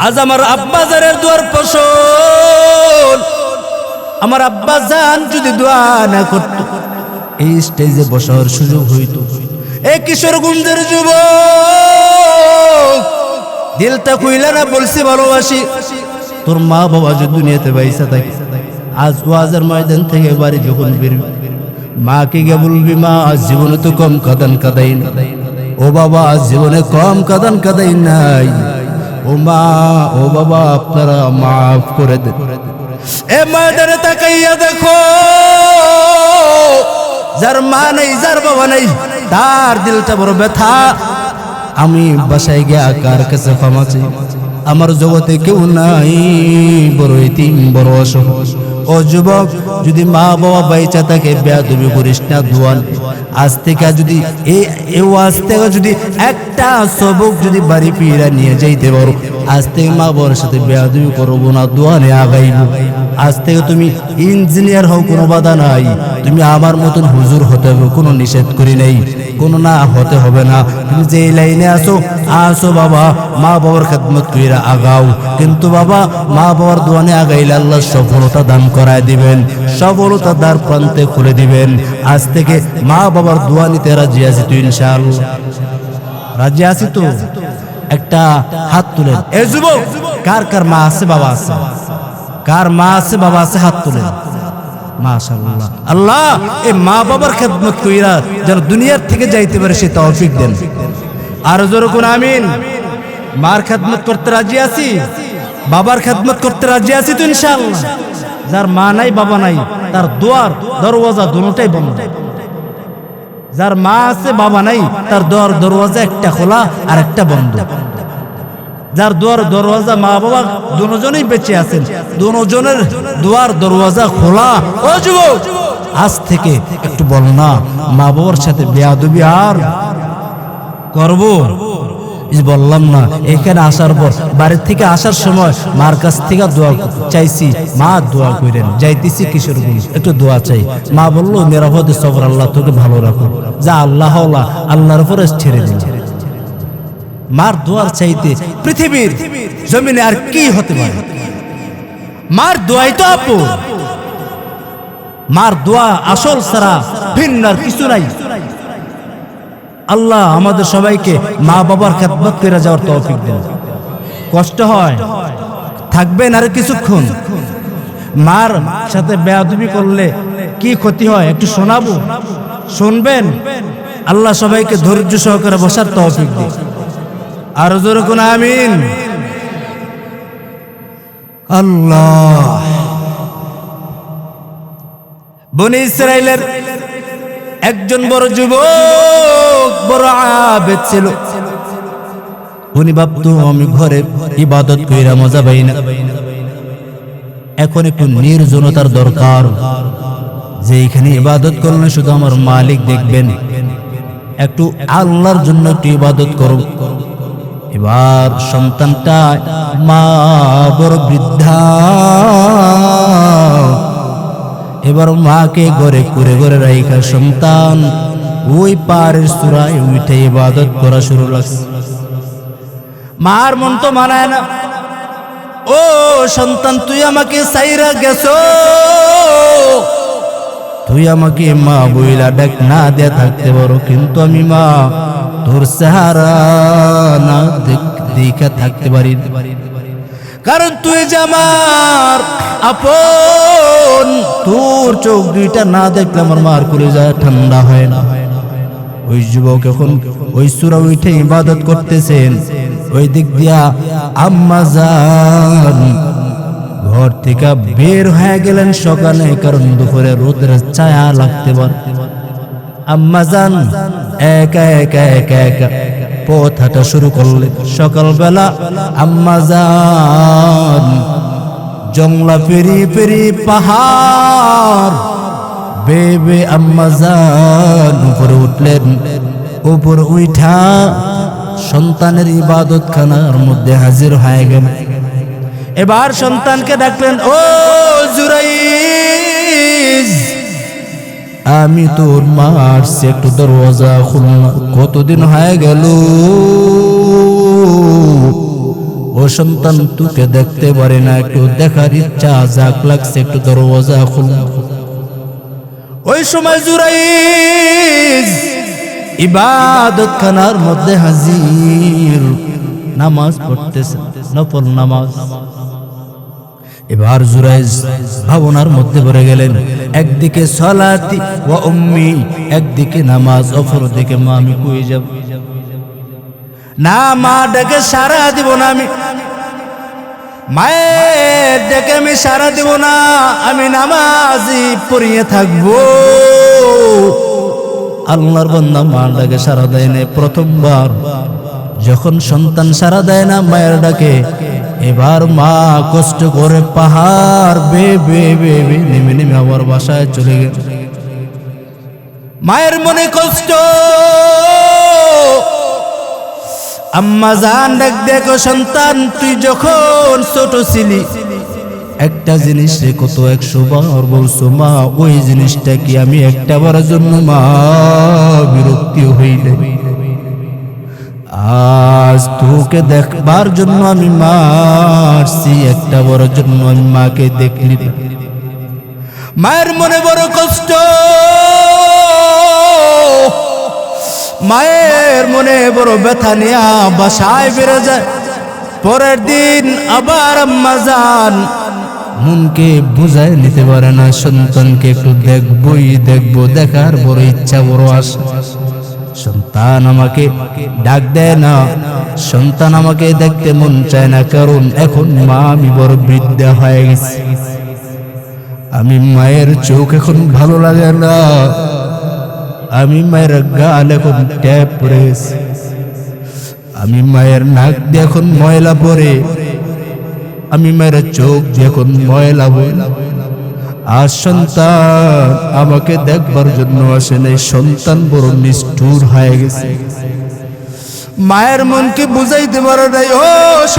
Speaker 1: আজ আমার আব্বা জানের দোয়ার ফসল, আমার আব্বা জান যদি দোয়া না করত, এই স্টেজে বসার সুযোগ হইতো। এই কিশোরগঞ্জের যুবক, দিলটা খুইলা না বলছি ভালোবাসি। তোর মা বাবা যদি দুনিয়াতে বাইসা থাকে, আজ ওয়াজের ময়দান থেকে বাড়ি যখন বেরবি, মাকে গিয়ে বলবি, মা আজ জীবনে তো কম কাঁদান কাদাই না। ও বাবা, আজ জীবনে কম কাঁদান কাদাই নাই। ও মা, ও বাবা, আপনারা মাফ করে দেন। এ ময়দানে তাকাইয়া দেখো, যার মা নেই, যার বাবা নেই, তার দিলটা বড় ব্যথা। আমি বাসায় গিয়ে কার কাছে ক্ষমা চাই? আমার জগতে কেউ নাই, বড় এতিম, বড় অসহায়। ও যুবক, যদি মা বাবা বাইচা থাকে, বেয়াদবি করিস না, দোয়ান। আজ থেকে যদি যদি একটা সবক যদি বাড়ি ফিরা নিয়ে যাইতে পারো, আজ থেকে মা বাবার সাথে বেয়াদবি করবো না, দোয়ানে আগাইব। আজ থেকে তুমি ইঞ্জিনিয়ার হও, কোনো বাধা নাই। তুমি আমার মতন হুজুর হতে হবে, কোনো নিষেধ করি নাই, কোনো না হতে হবে না। তুমি যে লাইনে আসো বাবা, মা বাবার খেদমত কইরা আগাও। কিন্তু বাবা, মা বাবার দোয়ানে আগাইলে আল্লাহ সফলতা দান করায় দিবেন, সফলতা দ্বার প্রান্তে খুলে দিবেন। আজ থেকে মা বাবার দোয়া নিতে রাজি আছি তো ইনশাআল্লাহ? রাজি আছি তো? একটা হাত তুলেন। এ যুবক, কার কার মা আছে, বাবা আছে? কার মা আছে, বাবা আছে? হাত তুলেন। মাশাআল্লাহ। আল্লাহ এই মা বাবার খেদমত কইরা যেন দুনিয়ার থেকে যাইতে পারে সে তৌফিক দেন। আর জোরে কোন আমিন। মার খেদমত করতে রাজি আছি, বাবার খেদমত করতে রাজি আছি তো ইনশাআল্লাহ? যার মা নাই, বাবা নাই, তার দুয়ার দরওয়াজা দুটোটাই বন্ধ। যার মা আছে, বাবা নাই, তার দুয়ার দরওয়াজা একটা খোলা আর একটা বন্ধ। যার দুয়ার দরওয়াজা মা বাবা দুজনেই বেঁচে আছেন, দুজনের দুয়ার দরওয়াজা খোলা। ও যুবক, আজ থেকে একটু বল না, মা বাবার সাথে বেয়াদবি আর করব? বললাম না, এখানে আসার পর বাড়ির থেকে আসার সময় মার কাছ থেকে দোয়া চাইছি, মা দোয়া করেন। যাইতেছি কিশোরগঞ্জ, একটু দোয়া চাই। মা বললো, নিরাপদে সবর, আল্লাহ তোকে ভালো রাখো, যা আল্লাহ আল্লাহর উপরে ছেড়ে দিন। মার দোয়ার চাইতে পৃথিবীর জমিনে আর কি হতে পারে? মার দোয়াই তো আপন। মার দোয়া আসল ছাড়া ভিন্ন আর কিছু নাই। আল্লাহ আমাদের সবাইকে মা বাবার খেদমত করে যাওয়ার তৌফিক দেন। কষ্ট হয়, থাকবেন আর কিছুক্ষণ। মার সাথে বেয়াদবি করলে কি ক্ষতি হয় একটু শোনাবো, শুনবেন? আল্লাহ সবাইকে ধৈর্য সহকারে বসার তৌফিক দেন। আর জোরে কোন আমিন। আল্লাহ। বনি ইসরাইলের একজন বড় যুবক, বড় আবেদ ছিল। উনি ভাবতো আমি ঘরে ইবাদত কইরা মজা পাই না, এখন একটু নির্জনতার দরকার, যে এখানে ইবাদত করলে শুধু আমার মালিক দেখবেন, একটু আল্লাহর জন্য একটু ইবাদত করব। এবার সন্তানটা মা বড় বৃদ্ধা, এবার মাকে ঘরে করে ঘরে রাইখা সন্তান ওই পাহাড়ের চূড়ায় উঠে ইবাদত করা শুরু লাগছে। মার মন তো মানায় না, ও সন্তান তুই আমাকে সাইরা গেছো, তুই আমাকে মা বইলা ডাক না দেয়া থাকতে পারো, কিন্তু আমি মা তোর চেহারা না দেখা থাকতে পারি, কারণ তুই যে আমার আপন, তোর চোখ দুইটা না দেখলে আমার মার কলিজা ঠান্ডা হয় না। ওই যুবক এখন ওই সূরা উঠে ইবাদত করতেছেন, ওই দিক দিয়া আম্মা জান ঘর থেকে বের হয়ে গেলেন সকালে, কারণ দুপুরে রোদের ছায়া লাগতে পারে। আম্মা জান একা একা একা একা পথ হাঁটা শুরু করলেন। সকালবেলা আম্মা জান জংলা পেরি পেরি পাহাড় বেবে আম্মা জান উপরে উঠলেন। উপর উঠা সন্তানের ইবাদত খানার মধ্যে হাজির হয়ে গেল। এবার সন্তানকে ডাকলেন, ও জুরাইজ, আমি তোর মা আসছি, একটু দরওয়াজা খুল না, কতদিন হয়ে গেল ও সন্তান তোকে দেখতে পারে না, একটু দেখার ইচ্ছা যাক লাগছে, একটু দরওয়াজা খুল। ওই সময় জুরাইজ ইবাদত খানার মধ্যে হাজির, নামাজ পড়তেছে, নফল নামাজ। এবার জুরাইজ ভাবনার মধ্যে পড়ে গেলেন, একদিকে সালাতি ওয়া উম্মি, একদিকে নামাজ, অপরদিকে মা, আমি কই যাব? না মা ডেকে সারা দিব না, আমি মায়ের ডেকে আমি সারা দিব না, আমি নামাজি পড়িয়ে থাকবো। আল্লাহর বান্দা মা ডাকে সারা দেয় না। প্রথমবার যখন সন্তান সারা দেয় না মায়ের ডাকে, এবার মা কষ্ট করে পাহাড় বেয়ে নেমে নেমে আবার বাসায় চলে গেল। মায়ের মনে কষ্ট। আম্মা জান ডাক দেখো, সন্তান তুই যখন ছোট ছিলি একটা জিনিস রে কত 100 বার বলছো মা, ওই জিনিসটা কি আমি একটা বারের জন্য মা বিরক্তি হইলে? আজ তোকে দেখবার জন্য আমি মা আসছি, একটা বারের জন্য আমি মাকে দেখলি। মায়ের মনে বড় কষ্ট, মায়ের মনে বড় ব্যথা নিয়ে বাসায় বেড়ে যায়। পরের দিন আবার আম্মা জান মনকে বুঝায় নিতে পারে না, সন্তানকে একটু দেখবো, দেখার বড় ইচ্ছা, বড় আশা। সন্তান আমাকে ডাক দেয় না, সন্তান আমাকে দেখতে মন চায় না, কারণ এখন মা আমি বড় বৃদ্ধা হয়ে গেছি। আমি মায়ের চোখ এখন ভালো লাগে না, আমি মায়ের গাল এখন ট্যাপ পড়ে গেছি, আমি মায়ের নাক দিয়ে এখন ময়লা পড়ে, আমি মায়ের চোখ দিয়ে এখন ময়লা বই। আর সন্তান আমাকে দেখবার জন্য আসে নাই, সন্তান বড় নিষ্ঠুর হয়ে গেছে। মায়ের মনকে বুঝাইতে পারে নাই, ও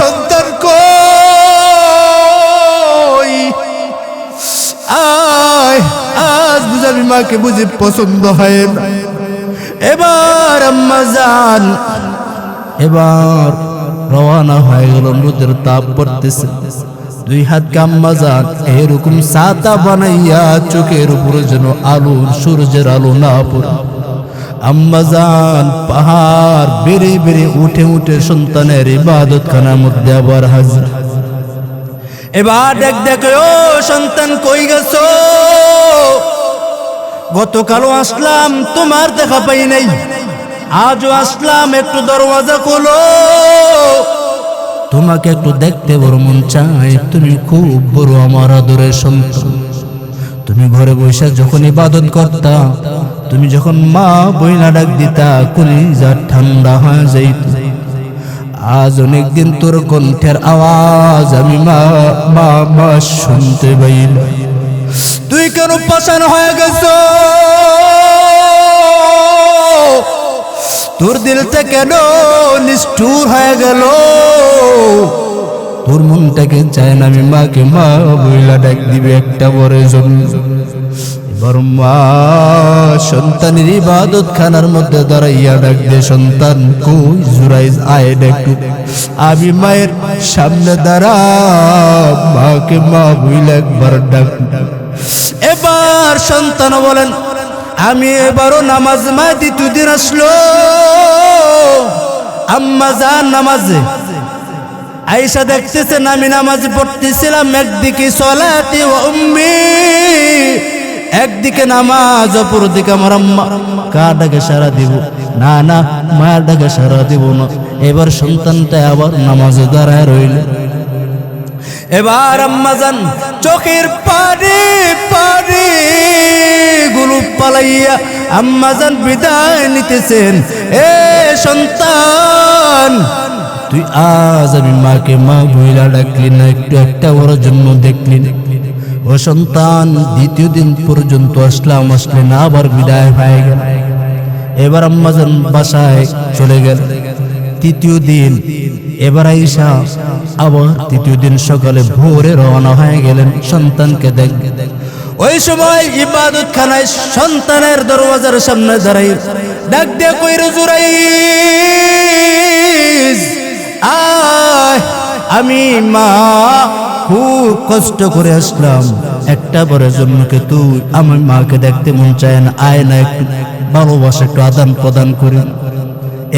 Speaker 1: সন্তান কই আয়, আজ বুঝাবি মাকে বুঝি পছন্দ হয় না। এবার আম্মা জান এবার রওনা হয়ে গেল। রোদের তাপ পড়তেছে, দুই হাত আম্মা জান এরকম ছাতা বানাইয়া চোখের উপরে যেন আলো, সূর্যের আলো না পড়ে। আম্মা জান পাহাড় বেড়ে বেড়ে উঠে উঠে সন্তানের ইবাদত খানার মধ্যে আবার হাজির। এবার দেখো, ও সন্তান কই গেছো? গতকালও আসলাম, তোমার দেখা পাই নাই। আজও আসলাম, একটু দরওয়াজা খোলো, তোমাকে একটু দেখতে বড় মন চায়। তুমি খুব বড় আমার আদরের সন্তান। তুমি ঘরে বসে যখন ইবাদত করতা, তুমি যখন মা বইলা ডাক দিতা, কলিজা ঠান্ডা হয়ে যাইত। আজ অনেকদিন তোর কণ্ঠের আওয়াজ আমি মা মা মা শুনতে পাইল। তুই কেন পাষাণ হয়ে গেছ? তোর দিলটা কেন নিষ্ঠুর হয়ে গেল? তোর মনটাকে চায় না আমি মাকে মা বইলা ডাক দিবে একটা বরের জন্য। এবার মা সন্তানের ইবাদত খানার মধ্যে দাঁড়াইয়া ডাক দে, সন্তান কই জুরাইজ আয় ডাকু। আমি মায়ের সামনে দাঁড়া, মাকে মা বইলা একবার ডাক। এবার সন্তান বলেন, আমি এবারও নামাজ মা দ্বিতীয় দিন আসলো, আম্মা যান নামাজে আয়েশা দেখতেছেন আমি নামাজ পড়তেছিলাম, একদিকে সলাতি ওয়া উম্মি, একদিকে নামাজ, অপর দিকে আমার আম্মা। কার ডাকে সারা দিব? না না, মায়ের ডাকে সারা দিব না। এবার সন্তানটা আবার নামাজে দাঁড়ায় রইল। এবার আম্মা যান চোখের পানি পানি গুলো পালাইয়া আম্মা যান বিদায় নিতেছেন। এ সন্তান, তুই আজ আমি মাকে মা বইলা ডাকলি না, একটু একটা বড় জন্য দেখলি না। ও সন্তান, দ্বিতীয় দিন পর্যন্ত আসলাম, আসলে না, আবার বিদায় হয়ে গেল। এবার আম্মা যান বাসায় চলে গেল। তৃতীয় দিন এবার আয়েশা আবার তৃতীয় দিন সকালে ভোরে রওনা হয়ে গেলেন সন্তানকে দেখ। ওই সময় ইবাদত খানায় সন্তানের দরওয়াজার সামনে দাঁড়াই ডাক দিয়ে কইরে জুরাইজ আয়, আমি মা খুব কষ্ট করে আসলাম, একটা বরের জন্য কে তুই আমার মাকে দেখতে মন চায় না, আয় না একটু ভালোবাসা একটু আদান প্রদান করি।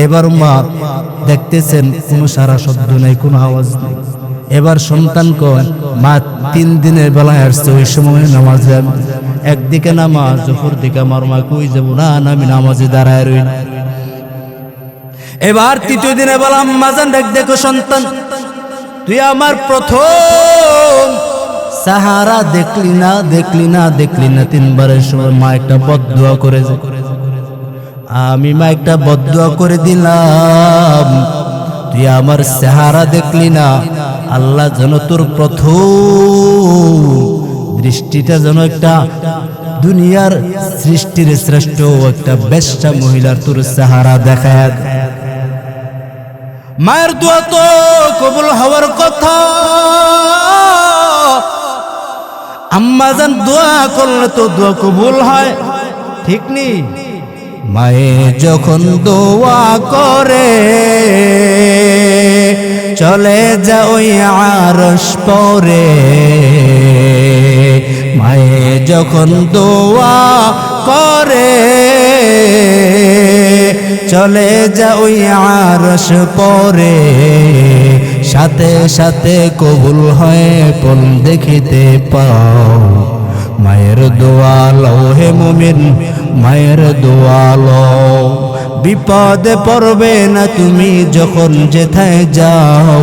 Speaker 1: এবার মা দেখতেছেন কোনো সারা শব্দ নেই, কোনো আওয়াজ নেই। এবার সন্তান কয়, মা 3 দিনের বেলায় আসছে, ওই সময় নামাজে একদিকে নামাজ, অপর দিকে আমার মা কই যাবো না, আমি নামাজে দাঁড়ায় রই। এবার তৃতীয় দিনে বেলা আম্মা জান দেখ, দেখো সন্তান, তুই আমার প্রথম সাহারা দেখলি না দেখলি না দেখলি না। 3 বারের সময় মা একটা বদদুয়া করে যায়। আমি মা একটা বদদুয়া করে দিলাম, তুই আমার চেহারা দেখলি না, আল্লাহ যেন তোর প্রথম দৃষ্টিটা যেন একটা দুনিয়ার সৃষ্টির শ্রেষ্ঠ একটা বেশ্যা মহিলার তোর চেহারা দেখায়। মায়ের দোয়া তো কবুল হওয়ার কথা, আম্মা জান দোয়া করলে তো দোয়া কবুল হয়, ঠিক নেই? মায়ে যখন দোয়া করে চলে যা ওই আরশ পরে, মায়ে যখন দোয়া করে চলে যা ওই আরশ পরে, সাথে সাথে কবুল হয়ে পল দেখিতে পাও। মায়ের দোয়া লও হে মুমিন, মায়ের দোয়া লও। বিপদে পড়বে না তুমি যখন যেথায় যাও,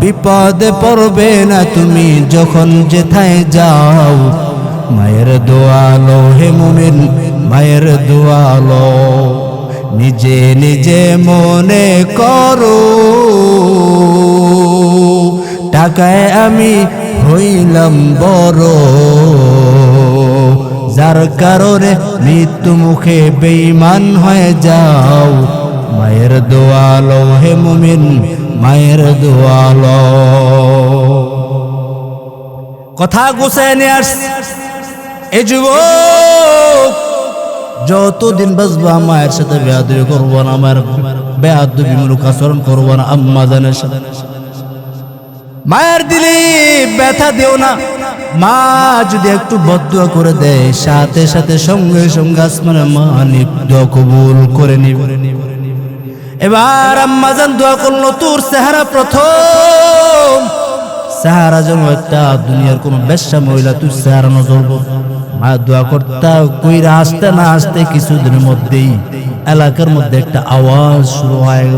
Speaker 1: বিপদে পড়বে না তুমি যখন যেথায় যাও। মায়ের দোয়া লও হে মুমিন, মায়ের দোয়া লও। নিজে নিজে মনে করো টাকায় আমি হইলাম বড়, যার কারণে মৃত্যু মুখে বেঈমান হয়ে যাও। মায়ের দোয়া লও হে মুমিন, মায়ের দোয়া লও। কথা গুছায় নিয়ে আসছে, এ যুবক যতদিন বাঁচবা মায়ের সাথে বেয়াদবি করবো না, আমার বেয়াদবিমূলক আচরণ করবো না। আম্মা জানের সাথে মায়ের দিলে ব্যথা দিও না। মা যদি একটু বদদুয়া করে দেয়, সাথে সাথে সঙ্গে সঙ্গে আসমানে মা দোয়া কবুল করে নিবে। এবার আম্মা জান দোয়া করলো, তোর চেহারা প্রথম চেহারা যেন একটা দুনিয়ার কোন বেশ্যা মহিলা তুই চেহারা নজর। মা দোয়া করতা কইরা আসতে না আসতে কিছুদিনের মধ্যেই এলাকার মধ্যে একটা আওয়াজ শুরু হয়,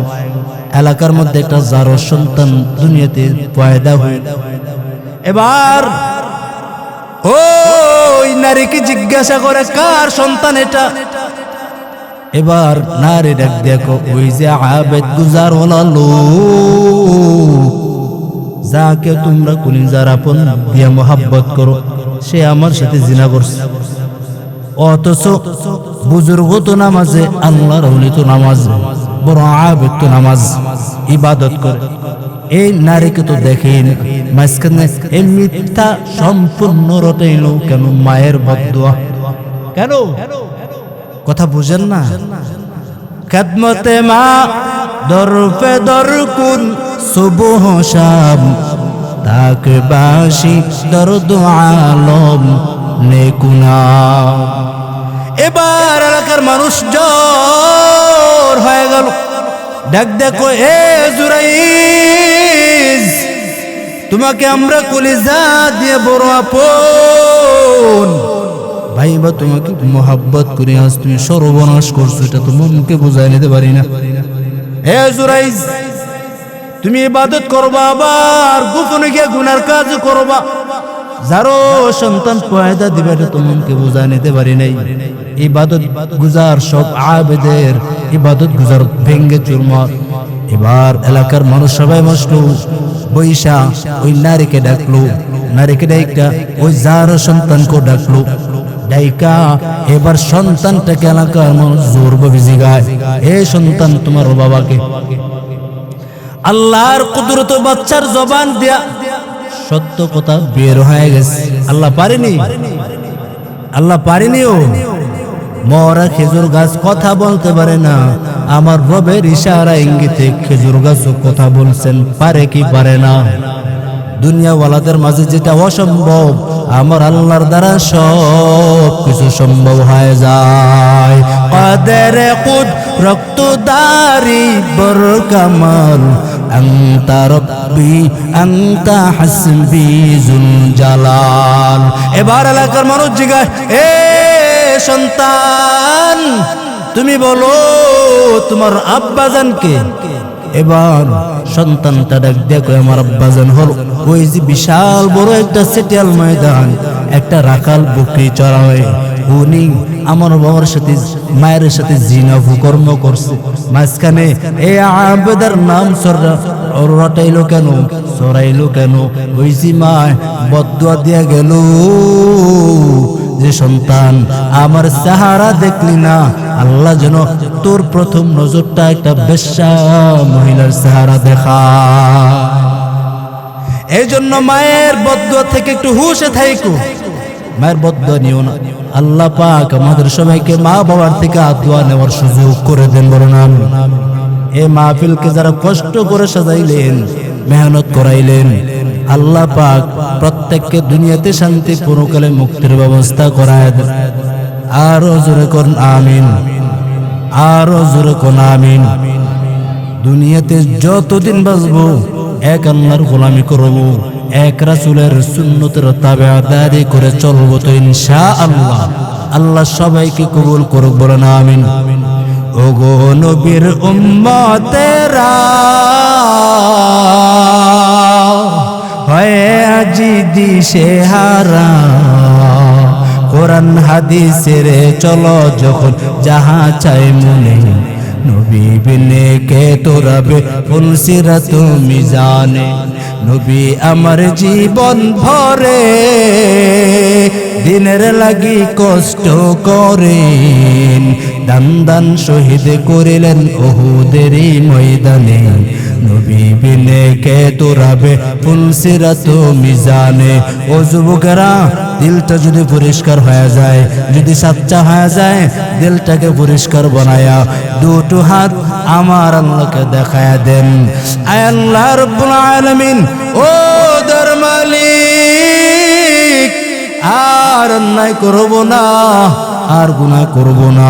Speaker 1: এলাকার মধ্যে একটা যারো সন্তান দুনিয়াতে পয়দা হয়। এবার ওই নারীকে জিজ্ঞাসা করে কার সন্তান এটা। এবার নারী ডাক দেখো ওই যে আবেদ গুজার ওলা লোক, যাকে তোমরা কলিজার আপন দিয়া মোহাব্বত করো, সে আমার সাথে জিনা করছে। অথচ বুজুর্গ তো নামাজে, আল্লাহর ওলি তো নামাজ, বড় আবেদ তো নামাজ ইবাদত করে। এই নারীকে তো দেখেন মাঝখানে এই মিথ্যা সম্পূর্ণ রটাইল কেন? মায়ের বদদুয়া কেন? কথা বুঝেন না? খেদমতে মা দরপে দরকুন সুবহ শাম, তাকে বাসি দরদ আলম নেকুনা। এবার এলাকার মানুষ জ্বর হয়ে গেল। ডাক দেখো এ জুরাইজ, তোমাকে আমরা কলিজা দিয়ে বড় আপন ভাই বা তোমাকে মোহাব্বত করে আজ তুমি সর্বনাশ করছো, এটা তো মনকে বুঝাই নিতে পারি না। হে জুরাইজ, তুমি ইবাদত করবা আবার গোপনে গিয়ে গুনার কাজ করবা, যারো সন্তান পয়দা দিবে এটা তো মনকে বুঝাই নিতে পারি নাই। ইবাদত গুজার সব আবেদের ইবাদত গুজার ভেঙ্গে চুরমার। এবার এলাকার মানুষ সবাই বসলো, বৈশা ওই নারীকে ডাকলো, নারীকে ডাইকা ওই যারো সন্তানকে ডাকলো, ডাইকা এবার সন্তানটাকে এলাকার মানুষ জোরভাবে জিগায়, এ সন্তান তোমার বাবাকে। আল্লাহর কুদরত বাচ্চার জবান দিয়া সত্য কথা বের হয়ে গেছে। আল্লাহ পারেনি, আল্লাহ পারেনিও। মরা খেজুর গাছ কথা বলতে পারে না, আমার রবের ইশারা ইঙ্গিতে খেজুর গাছও কথা বলছেন, পারে কি পারে না? দুনিয়াওয়ালাদের মাঝে যেটা অসম্ভব, আমার আল্লাহর দ্বারা সব কিছু সম্ভব হয়ে যায়। কাদেরে কুদ রক্তদারি বর কামাল, আনতা রব্বি আনতা হাসবি জুল জালাল। এবার এলাকার মানুষ জিজ্ঞাসা, এ সন্তান তুমি বলো তোমার আব্বাজানকে? এবার সন্তানটা ডাক দেখো, আমার আব্বাজান হলো ওই যে বিশাল বড় একটা সেটিয়াল ময়দান, একটা রাখাল বকরি চড়ায়, উনি আমার বাবার সাথে মায়ের সাথে জিনা কর্ম করছে। মাঝখানে এই আবেদার নাম রটাইলো কেন, সরাইলো কেন? ওই যে মা বদদুয়া দিয়া গেল যে সন্তান আমার চেহারা দেখলি না, আল্লাহ যেন তোর প্রথম নজরটা একটা বেশ্যা মহিলার চেহারা দেখা। এই জন্য মায়ের বদদুয়া থেকে একটু হুঁশে থাইকো, মায়ের বদদুয়া নিও না। আল্লাহ পাক আমাদের সবাইকে মা বাবার থেকে দোয়া নেওয়ার সুযোগ করে দেন, বলেন আমিন। এই মাহফিলকে যারা কষ্ট করে সাজাইলেন, মেহনত করাইলেন, আল্লাহ পাক প্রত্যেককে দুনিয়াতে শান্তি, পরকালে মুক্তির ব্যবস্থা করায় দেন। আরো জোরে করুন আমিন, আরো জোরে করুন আমিন। দুনিয়াতে যতদিন বাঁচবো এক আল্লাহর গোলামি করবো, এক রাসূলের সুন্নতের তাবেদারি করে চলবো তো ইনশাআল্লাহ। আল্লাহ সবাইকে কবুল করুক, বলেন আমিন। ওগো নবীর উম্মতেরা হয়ে আজি দিশেহারা, কোরআন হাদিসের চলো যখন যাহা চাই মনে, নবী বিনে কে তোরাবে ফুলসিরাত মিজানে। নবী আমার জীবন ভরে দিনের লাগি কষ্ট করেন, দান দান শহীদ করিলেন উহুদেরই ময়দানে। নবী বিনে কে তোরাবে ফুলসিরাত মিজানে। ও যুবকেরা, দিলটা যদি পরিষ্কার হয়ে যায়, যদি সাচ্চা হয়ে যায়, দিলটাকে পরিষ্কার বানায়া দুটো হাত আমার আল্লাহকে দেখায়া দেন। আয় আল্লাহ রাব্বুল আলামিন, ও দর মালিক, আর অন্যায় করব না, আর গুনাহ করব না।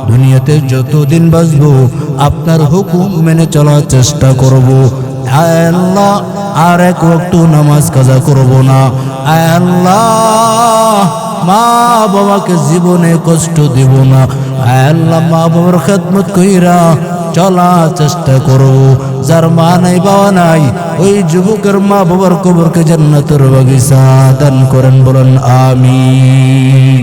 Speaker 1: দুনিয়াতে যতদিন বাঁচবো আপনার হুকুম মেনে চলার চেষ্টা করব। আয় আল্লাহ, আর এক ওয়াক্ত নামাজ কাজা করব না। আয় আল্লাহ, মা বাবাকে জীবনে কষ্ট দেব না। আয় আল্লাহ মা বাবার খেদমত কইরা চলা চেষ্টা করব। যার মা নাই বাবা নাই ওই যুবকের মা বাবার কবরকে জান্নাতের বাগিচা দান করেন, বলেন আমিন।